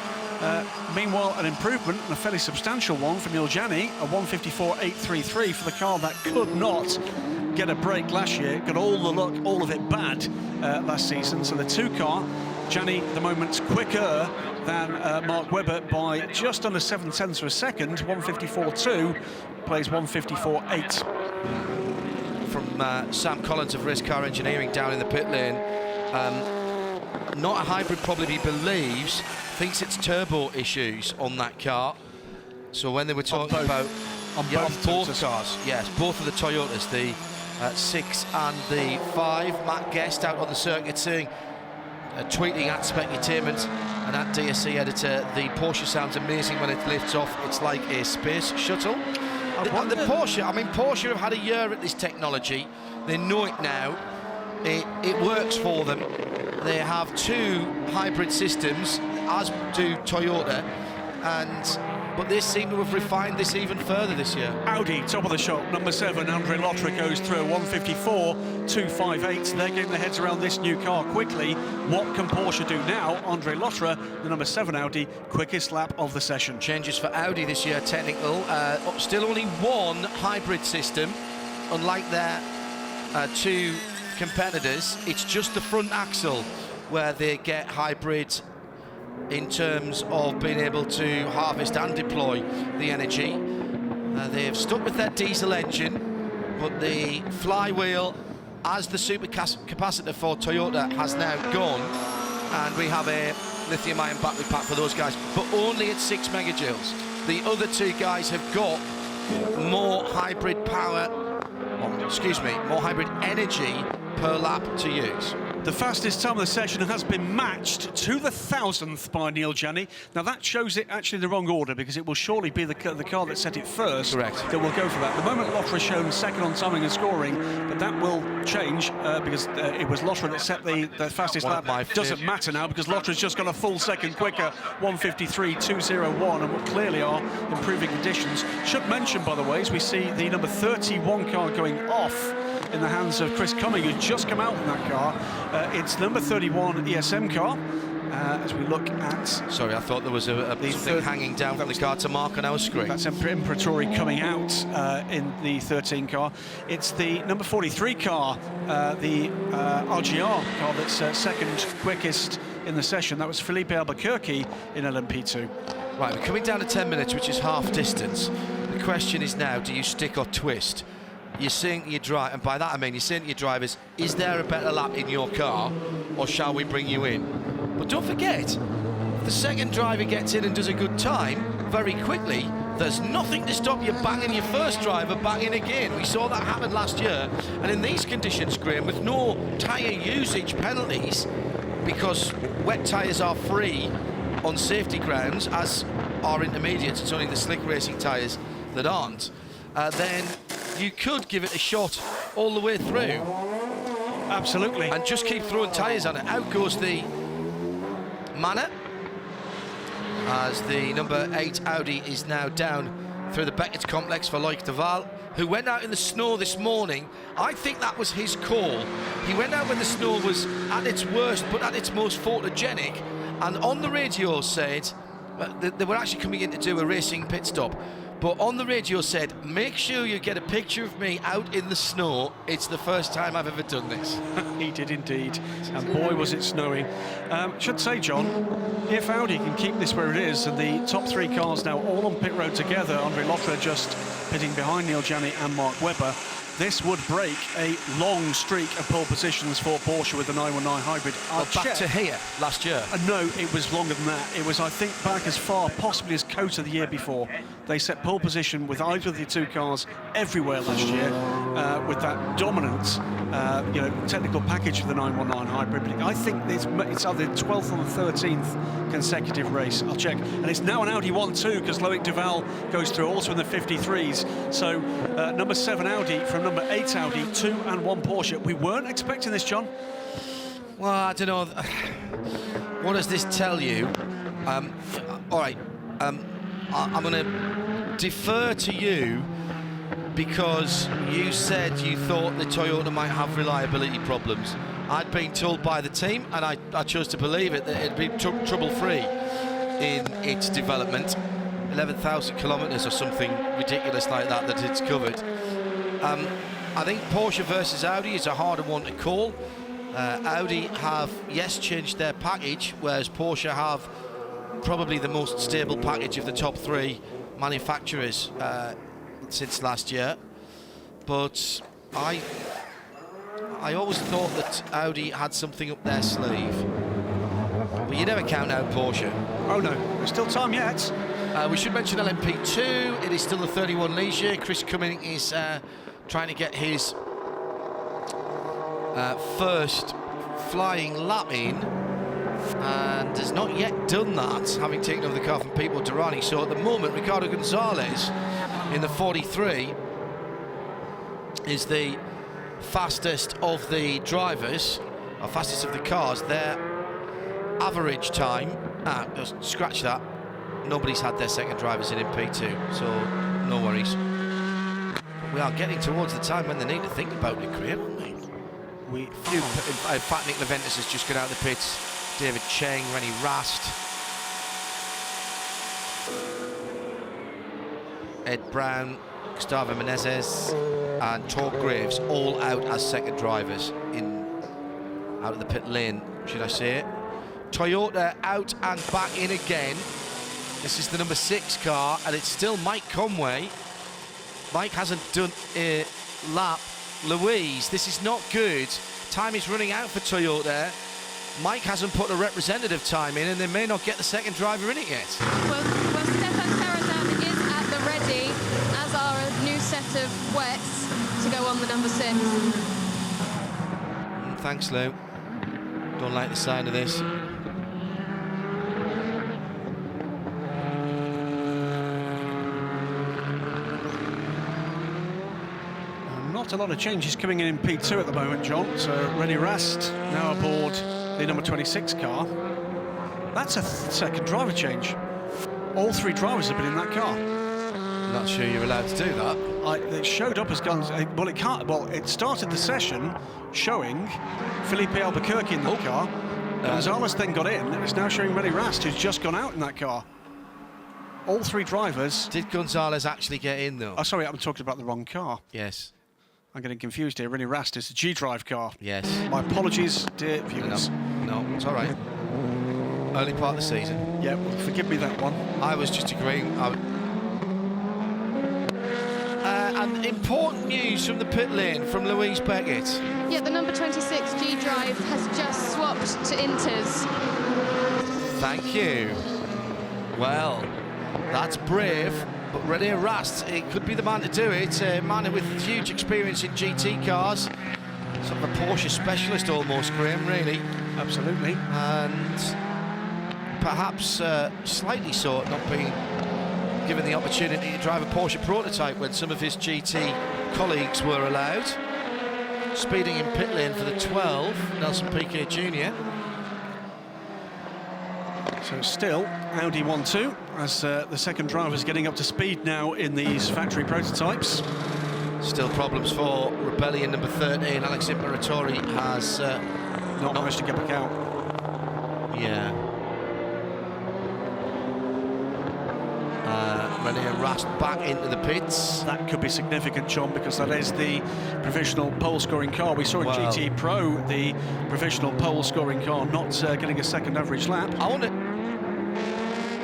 Meanwhile, an improvement, and a fairly substantial one, for Neil Jani, a 154.833 for the car that could not get a break last year, got all the luck, all of it bad last season. So the 2 car, Jani at the moment quicker than Mark Webber by just under 7 tenths of a second. 154.2 plays 154.8. From Sam Collins of Race Car Engineering down in the pit lane. Not a hybrid, probably he believes, thinks it's turbo issues on that car. So when they were talking about both cars, yes, both of the Toyotas, the 6 and the 5, Matt Guest out on the circuit saying, tweeting at Specutainment and at DSC editor, the Porsche sounds amazing when it lifts off. It's like a space shuttle. The Porsche, I mean, Porsche have had a year at this technology. They know it now. It works for them. They have 2 hybrid systems, as do Toyota, but they seem to have refined this even further this year. Audi, top of the shop, number 7, Andre Lotterer goes through 154.258. They're getting their heads around this new car quickly. What can Porsche do now? Andre Lotterer, the number 7 Audi, quickest lap of the session. Changes for Audi this year, technical. Still only 1 hybrid system, unlike their 2 competitors. It's just the front axle where they get hybrid in terms of being able to harvest and deploy the energy. They have stuck with their diesel engine, but the flywheel, as the super capacitor for Toyota, has now gone, and we have a lithium-ion battery pack for those guys, but only at 6 megajoules. The other 2 guys have got more hybrid power, more hybrid energy per lap to use. The fastest time of the session has been matched to the 1,000th by Neil Jani. Now that shows it actually in the wrong order, because it will surely be the car that set it first. Correct. That will go for that. The moment Lotterer shown second on timing and scoring, but that will change because it was Lotterer that set the fastest lap. Doesn't matter now, because Lotterer's just got a full second quicker, 153.201, and what clearly are improving conditions. Should mention, by the way, as we see the number 31 car going off in the hands of Chris Cumming, who's just come out in that car. It's number 31 ESM car. As we look at... Sorry, I thought there was something hanging down from the car to mark on our screen. That's Imperatori coming out in the 13 car. It's the number 43 car, the RGR car that's second quickest in the session. That was Felipe Albuquerque in LMP2. Right, we're coming down to 10 minutes, which is half distance. The question is now, do you stick or twist? You're saying to your driver, and by that I mean you're saying to your drivers, is there a better lap in your car, or shall we bring you in? But don't forget, if the second driver gets in and does a good time very quickly, there's nothing to stop you banging your first driver back in again. We saw that happen last year, and in these conditions, Graham, with no tyre usage penalties, because wet tyres are free on safety grounds, as are intermediates. It's only the slick racing tyres that aren't. Then you could give it a shot all the way through. Absolutely. And just keep throwing tyres on it. Out goes the Manor, as the number 8 Audi is now down through the Beckett complex for Loic Duval, who went out in the snow this morning. I think that was his call. He went out when the snow was at its worst but at its most photogenic, and on the radio said they were actually coming in to do a racing pit stop, but on the radio said, make sure you get a picture of me out in the snow. It's the first time I've ever done this. He did indeed, and boy was it snowing. Should say, John, if Audi can keep this where it is, and the top 3 cars now all on pit road together, Andre Loeffler just pitting behind Neil Janney and Mark Webber, this would break a long streak of pole positions for Porsche with the 919 hybrid. Back to here last year. No, it was longer than that. It was, I think, back as far possibly as Cota the year before. They set pole position with either of the 2 cars everywhere last year with that dominant technical package for the 919 hybrid. But I think it's either the 12th or the 13th consecutive race. I'll check. And it's now an Audi 1-2 because Loic Duval goes through also in the 53s. So number 7 Audi from number 8 Audi, 2 and 1 Porsche. We weren't expecting this, John. Well, I don't know. What does this tell you? All right. I'm going to defer to you because you said you thought the Toyota might have reliability problems. I'd been told by the team, and I chose to believe it, that it'd be trouble-free in its development. 11,000 kilometres or something ridiculous like that it's covered. I think Porsche versus Audi is a harder one to call. Audi have, yes, changed their package, whereas Porsche have probably the most stable package of the top 3 manufacturers since last year. But I always thought that Audi had something up their sleeve. But you never count out Porsche. Oh no, there's still time yet. We should mention LMP2. It is still the 31 Ligier. Chris Cumming is trying to get his first flying lap in, and has not yet done that, having taken over the car from Pipo Derani. So at the moment, Ricardo Gonzalez in the 43 is the fastest of the drivers, or fastest of the cars. Their average time, just scratch that, nobody's had their second drivers in P2, so no worries. We are getting towards the time when they need to think about it, Graham, aren't we? In fact, Nick Leventis has just got out of the pits. David Cheng, Rennie Rast, Ed Brown, Gustavo Menezes and Tor Graves all out as second drivers out of the pit lane, should I say it. Toyota out and back in again. This is the number 6 car, and it's still Mike Conway. Mike hasn't done a lap. Louise, this is not good. Time is running out for Toyota. Mike hasn't put a representative time in, and they may not get the second driver in it yet. Well, Stefan Tarazan is at the ready, as are a new set of WECs to go on the number 6. Thanks, Lou. Don't like the sign of this. Not a lot of changes coming in P2 at the moment, John. So Rennie Rast now aboard the number 26 car. That's a second driver change. All 3 drivers have been in that car. I'm not sure you're allowed to do that. It showed up as guns. Well, it can't. Well, it started the session showing Felipe Albuquerque in that car. Gonzalez then got in. It's now showing Rennie Rast, who's just gone out in that car. All 3 drivers. Did Gonzalez actually get in, though? Oh, sorry, I'm talking about the wrong car. Yes. I'm getting confused here. Rennie Rast is the G-Drive car. Yes. My apologies, dear viewers. No, it's all right. Early part of the season. Yeah, well, forgive me that one. I was just agreeing. And important news from the pit lane from Louise Beckett. Yeah, the number 26 G-Drive has just swapped to Inters. Thank you. Well, that's brave. But Rennie Rast, it could be the man to do it. A man with huge experience in GT cars. Sort of a Porsche specialist almost, Graham, really. Absolutely. And perhaps slightly so at not being given the opportunity to drive a Porsche prototype when some of his GT colleagues were allowed. speeding in pit lane for the 12, Nelson Piquet Jr. So still Audi 1-2 as the second driver is getting up to speed now in these factory prototypes. Still problems for Rebellion number 13. Alex Imperatori has not managed to get back out. Yeah. Rene Rast back into the pits. That could be significant, John, because that is the provisional pole scoring car. We saw in GT Pro the provisional pole scoring car not getting a second average lap.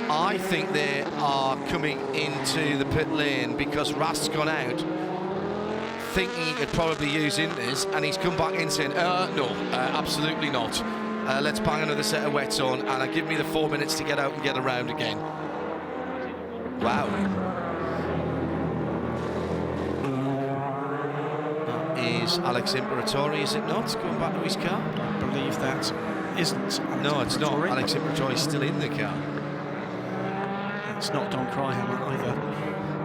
I think they are coming into the pit lane because Rast's gone out thinking he could probably use Inters, and he's come back in saying, no, absolutely not. Let's bang another set of wets on, and give me the 4 minutes to get out and get around again. Wow. That is Alex Imperatori, is it not? Going back to his car? I believe that isn't. No, it's not. Alex Imperatori is still in the car. It's not Don Kryhammer either.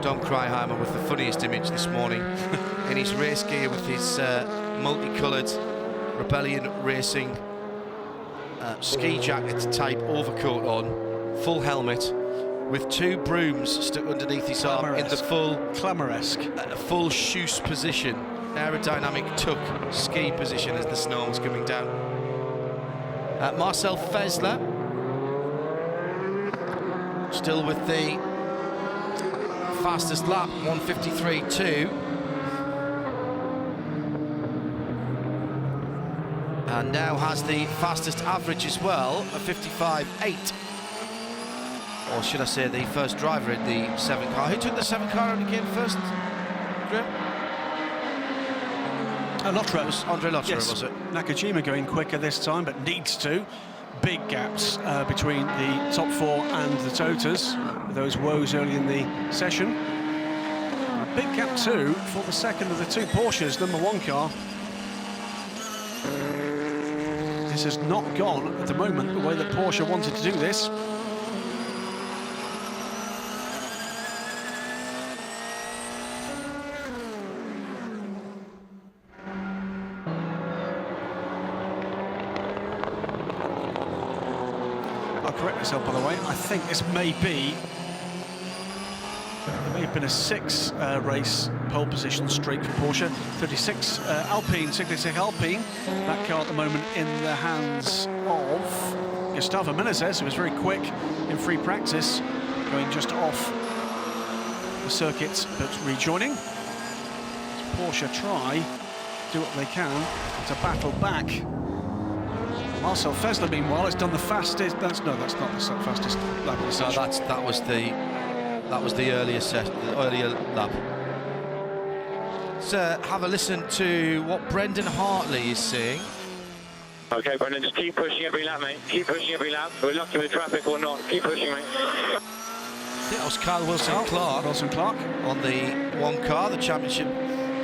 Don Kryhammer with the funniest image this morning in his race gear with his multicoloured Rebellion Racing ski jacket type overcoat on, full helmet, with 2 brooms stuck underneath his arm in the full Clamor-esque, full shoes position, aerodynamic tuck ski position as the snow was coming down. Marcel Fesler still with the fastest lap, 1:53.2. And now has the fastest average as well, a 55.8. Or should I say the first driver in the 7 car. Who took the 7 car out again first, Graham? Lotterer. Andre Lotterer, yes. was it? Nakajima going quicker this time, but needs to. Big gaps between the top 4 and the Totas, with those woes early in the session. A big gap too for the second of the 2 Porsches, number 1 car. This has not gone at the moment the way that Porsche wanted to do this. I'll correct myself, by the way. I think this may have been a 6 race pole position streak for Porsche. 36 Alpine, 66 Alpine. That car at the moment in the hands of Gustavo Menezes, who was very quick in free practice, going just off the circuit but rejoining. Porsche try do what they can to battle back. Marcel Fesler, meanwhile, has done the fastest. That's not the fastest lap of the session. No, that was the earlier lap. Let's have a listen to what Brendan Hartley is saying. Okay, Brendan, just keep pushing every lap, mate. Keep pushing every lap. We're lucky with traffic or not. Keep pushing, mate. I think that was Kyle Wilson-Clark. Wilson-Clark on the 1 car, the championship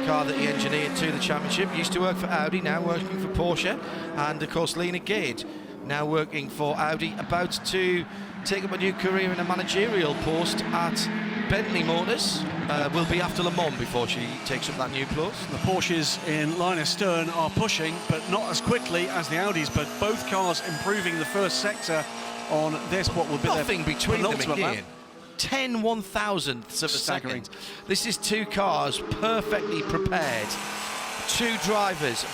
car that he engineered to the championship. Used to work for Audi, now working for Porsche. And of course, Lena Gade, now working for Audi, about to take up a new career in a managerial post at Bentley Motors. Will be after Le Mans before she takes up that new post. The Porsches in line astern are pushing, but not as quickly as the Audis, but both cars improving the first sector on this, what will be nothing between them again. Lap. 10 1,000ths of a second. This is 2 cars perfectly prepared. 4 drivers,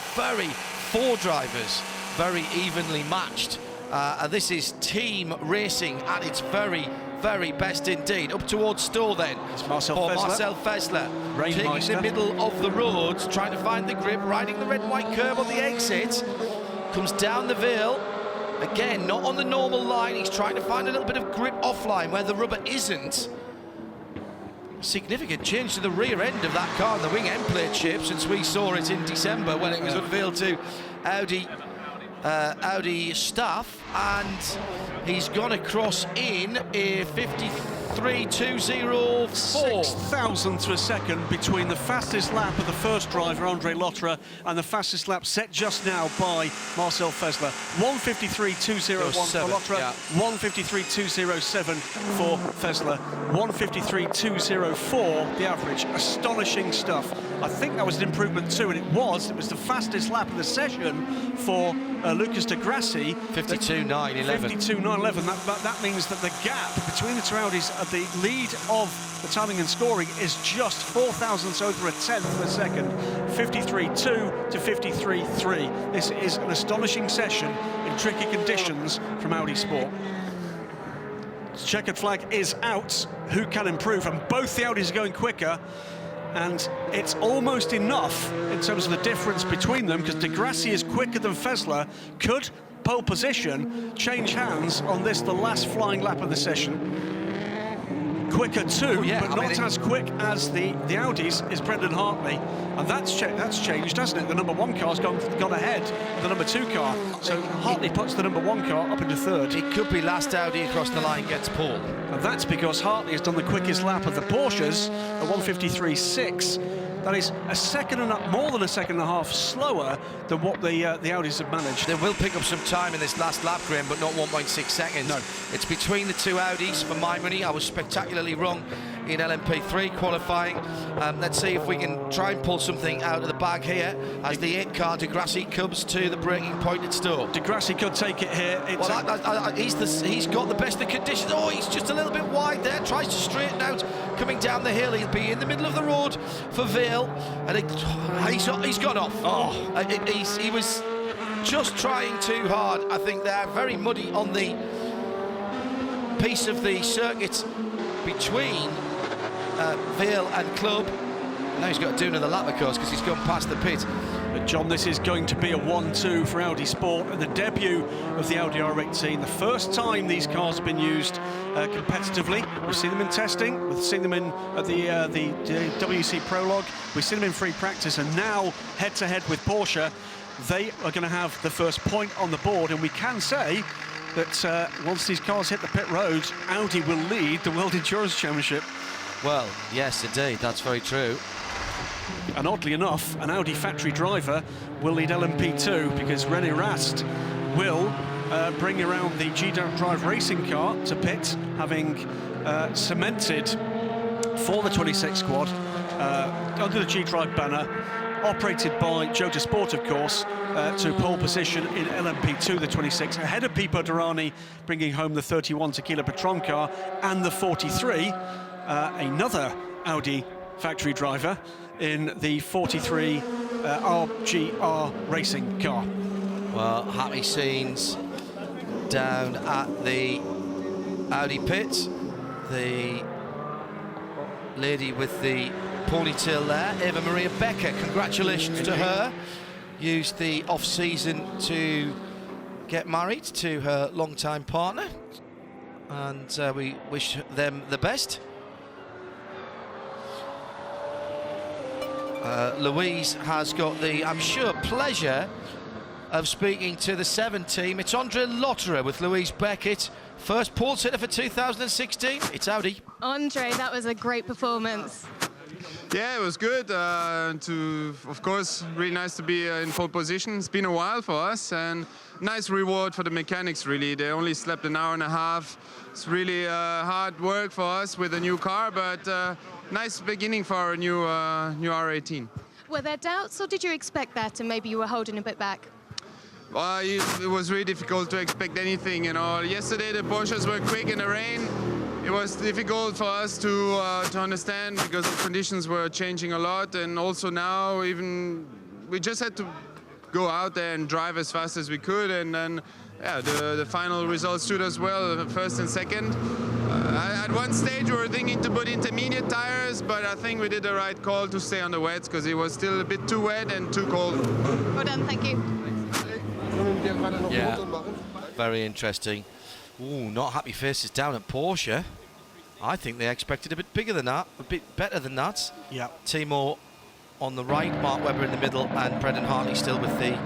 very evenly matched. And this is team racing at its very, very best indeed. Up towards Stowe then for Marcel Fesler. Taking the middle of the roads, trying to find the grip, riding the red and white curb on the exit. Comes down the Vale. Again, not on the normal line. He's trying to find a little bit of grip offline where the rubber isn't. Significant change to the rear end of that car and the wing end plate shape since we saw it in December when it was unveiled to Audi staff, and he's gone across in a 53 153.204. 6 thousandths of a second between the fastest lap of the first driver, Andre Lotterer, and the fastest lap set just now by Marcel Fessler. 153.201 for Lotterer, yeah. 153.207 for Fessler, 153.204 the average. Astonishing stuff. I think that was an improvement too, and it was the fastest lap of the session for Lucas de Grassi. 52.911. 52.911. That means that the gap between the two Audis at the lead of the timing and scoring is just 4 thousandths over a tenth of a second. 53.2 to 53.3. This is an astonishing session in tricky conditions from Audi Sport. Checkered flag is out. Who can improve? And both the Audis are going quicker. And it's almost enough in terms of the difference between them, because de Grassi is quicker than Fessler. Could pole position change hands on this, the last flying lap of the session? Quicker too, but not as quick as the Audis is Brendan Hartley, and that's changed, hasn't it? The number 1 car's gone ahead of the number 2 car, so Hartley puts the number 1 car up into third. It could be last Audi across the line gets pole. And that's because Hartley has done the quickest lap of the Porsches at 153.6. That is more than a second and a half slower than what the Audis have managed. They will pick up some time in this last lap, Graham, but not 1.6 seconds. No. It's between the two Audis, for my money. I was spectacularly wrong in LMP3 qualifying. Let's see if we can try and pull something out of the bag here as the 8 car de Grassi comes to the braking point at Stowe. De Grassi could take it here. He's got the best of conditions. Oh, he's just a little bit wide there. Tries to straighten out coming down the hill. He'll be in the middle of the road for Vale, and he's gone off. He was just trying too hard. I think they're very muddy on the piece of the circuit between Vale and Club. Now he's got to do another lap, of course, because he's gone past the pit. But John, this is going to be a 1-2 for Audi Sport, and the debut of the Audi R18. The first time these cars have been used competitively. We've seen them in testing, we've seen them at the WEC Prologue, we've seen them in free practice, and now head-to-head with Porsche, they are going to have the first point on the board, and we can say that once these cars hit the pit road, Audi will lead the World Endurance Championship. Well, yes, indeed, that's very true. And oddly enough, an Audi factory driver will lead LMP2, because René Rast will bring around the G-Drive racing car to pit, having cemented for the 26 squad under the G-Drive banner, operated by Joe Sport, of course, to pole position in LMP2, the 26, ahead of Pipo Derani, bringing home the 31 Tequila Patron car, and the 43, another Audi factory driver, in the 43 RGR racing car. Well, happy scenes down at the Audi pit. The lady with the ponytail there, Eva Maria Becker, congratulations to her. Used the off-season to get married to her long-time partner, and we wish them the best. Louise has got the, I'm sure, pleasure of speaking to the 7 team. It's Andre Lotterer with Louise Beckett. First pole sitter for 2016. It's Audi. Andre, that was a great performance. Yeah, it was good. Of course, really nice to be in pole position. It's been a while for us, and nice reward for the mechanics, really. They only slept an hour and a half. It's really hard work for us with a new car, but nice beginning for our new R18. Were there doubts, or did you expect that, and maybe you were holding a bit back? Well, it was really difficult to expect anything, you know. Yesterday the Porsches were quick in the rain. It was difficult for us to understand, because the conditions were changing a lot, and also now we just had to go out there and drive as fast as we could, and then the final results suit us well, first and second. At one stage we were thinking to put intermediate tires, but I think we did the right call to stay on the wets, because it was still a bit too wet and too cold. Well done, thank you. Yeah, very interesting. Ooh, not happy faces down at Porsche. I think they expected a bit bigger than that, a bit better than that. Yeah. Timo on the right, Mark Webber in the middle, and Brendan Hartley still with the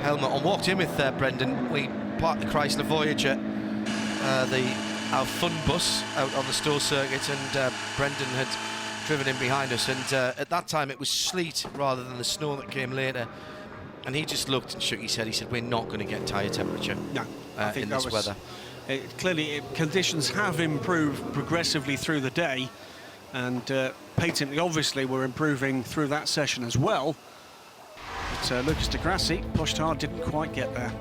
helmet on. Walked in with Brendan. We parked the Chrysler Voyager, the our fun bus out on the Store circuit, and Brendan had driven in behind us, and at that time it was sleet rather than the snow that came later, and he just looked and shook his head. He said, we're not going to get tyre temperature in this weather. Clearly, conditions have improved progressively through the day, and patently, obviously, we're improving through that session as well. But Lucas de Grassi pushed hard, didn't quite get there.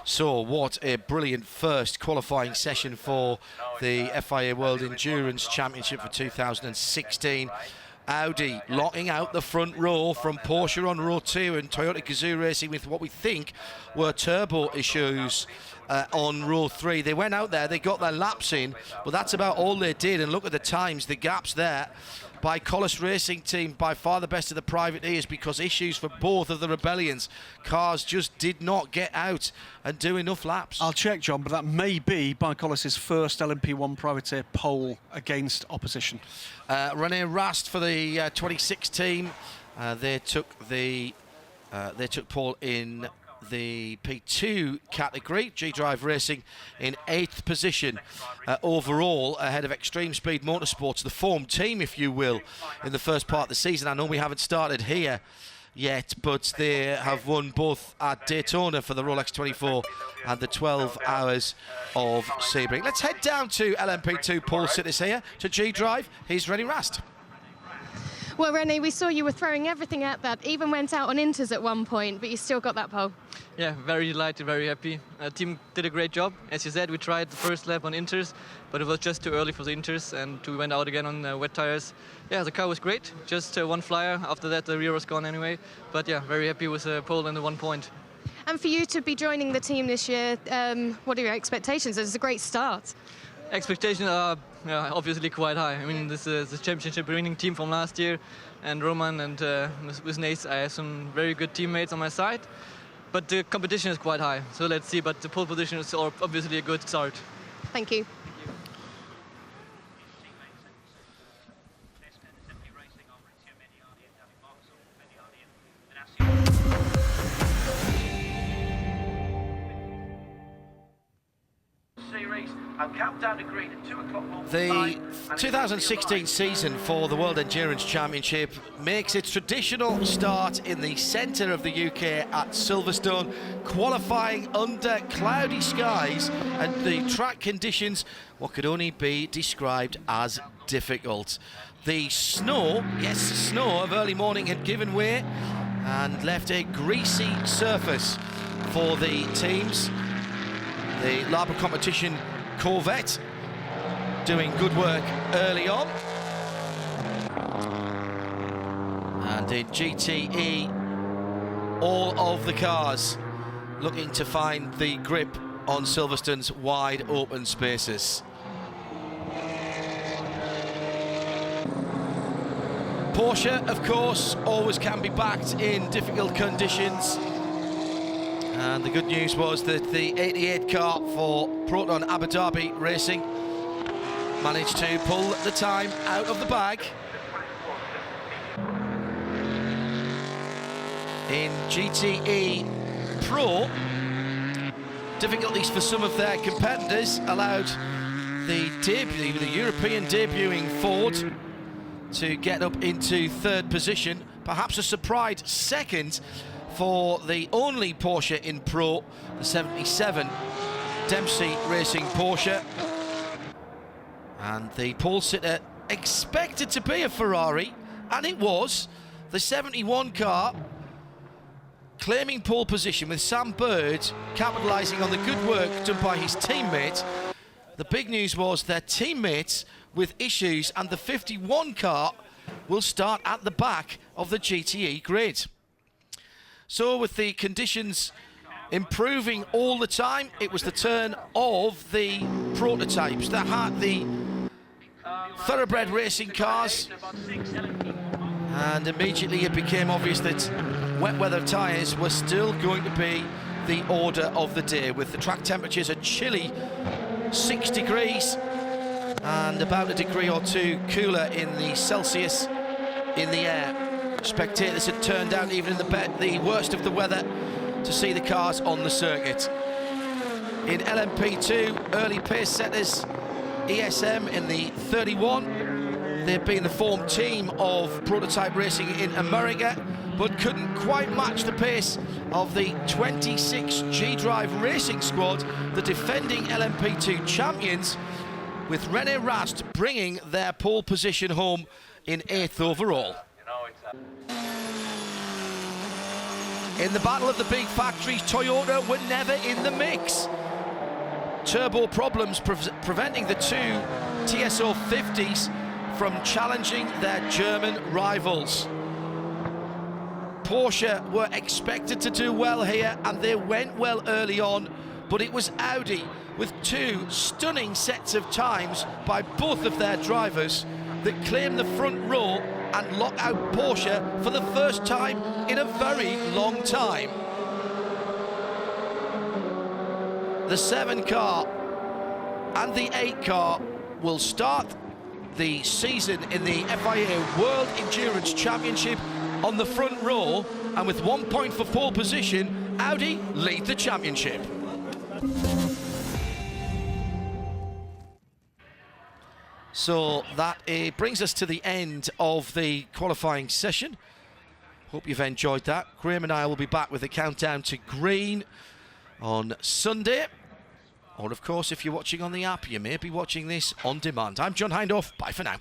So what a brilliant first qualifying session for the FIA World Endurance Championship for 2016. Audi locking out the front row from Porsche on row 2, and Toyota Gazoo Racing with what we think were turbo issues on row 3. They went out there, they got their laps in, but that's about all they did. And look at the times, the gaps there. By Collis Racing Team, by far the best of the privateers, because issues for both of the Rebellions. Cars just did not get out and do enough laps. I'll check, John, but that may be by Collis's first LMP1 privateer pole against opposition. René Rast for the 26 team. They took pole in the P2 category. G-Drive Racing in 8th position overall, ahead of Extreme Speed Motorsports, the form team, if you will, in the first part of the season. I know we haven't started here yet, but they have won both at Daytona for the Rolex 24 and the 12 Hours of Sebring. Let's head down to LMP2 pole sitters here to G-Drive. Here's René Rast. Well, René, we saw you were throwing everything at that, even went out on inters at one point, but you still got that pole. Yeah, very delighted, very happy. Team did a great job. As you said, we tried the first lap on inters, but it was just too early for the inters, and we went out again on wet tires. Yeah, the car was great, just one flyer. After that, the rear was gone anyway. But yeah, very happy with the pole and the 1 point. And for you to be joining the team this year, what are your expectations? It's a great start. Expectations are obviously quite high. I mean, this is the championship winning team from last year, and Roman and with Nace, I have some very good teammates on my side. But the competition is quite high, so let's see. But the pole position is obviously a good start. Thank you. The 2016 season for the World Endurance Championship makes its traditional start in the centre of the UK at Silverstone, qualifying under cloudy skies and the track conditions, what could only be described as difficult. The snow, yes, snow of early morning had given way and left a greasy surface for the teams. The Labour Competition Corvette doing good work early on, and in GTE all of the cars looking to find the grip on Silverstone's wide open spaces. Porsche, of course, always can be backed in difficult conditions. And the good news was that the 88 car for Proton Abu Dhabi Racing managed to pull the time out of the bag. In GTE Pro, difficulties for some of their competitors allowed the European debuting Ford to get up into 3rd position, perhaps a surprise 2nd for the only Porsche in Pro, the 77 Dempsey Racing Porsche. And the pole sitter expected to be a Ferrari, and it was. The 71 car claiming pole position with Sam Bird capitalising on the good work done by his teammate. The big news was their teammates with issues, and the 51 car will start at the back of the GTE grid. So with the conditions improving all the time, it was the turn of the prototypes that had the thoroughbred racing cars, and immediately it became obvious that wet weather tyres were still going to be the order of the day, with the track temperatures a chilly 6 degrees and about a degree or two cooler in the Celsius in the air. Spectators had turned out even in the worst of the weather to see the cars on the circuit. In LMP2, early pace setters, ESM in the 31. They've been the form team of prototype racing in America, but couldn't quite match the pace of the 26 G-Drive Racing Squad, the defending LMP2 champions, with René Rast bringing their pole position home in 8th overall. In the battle of the big factories, Toyota were never in the mix. Turbo problems preventing the two TSO 50s from challenging their German rivals. Porsche were expected to do well here, and they went well early on, but it was Audi with two stunning sets of times by both of their drivers that claimed the front row and locked out Porsche for the first time in a very long time. The 7 car and the 8 car will start the season in the FIA World Endurance Championship on the front row, and with 1 point for pole position, Audi lead the championship. So that brings us to the end of the qualifying session. Hope you've enjoyed that. Graham and I will be back with the countdown to green on Sunday. Or, of course, if you're watching on the app, you may be watching this on demand. I'm John Hindhaugh. Bye for now.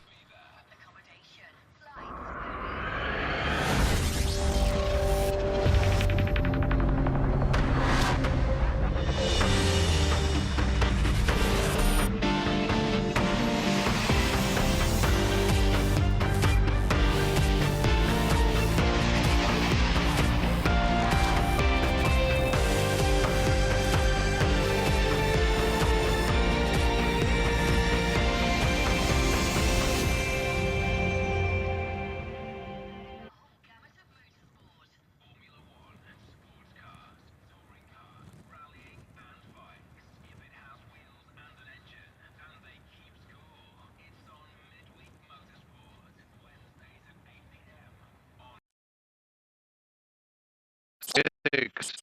Six.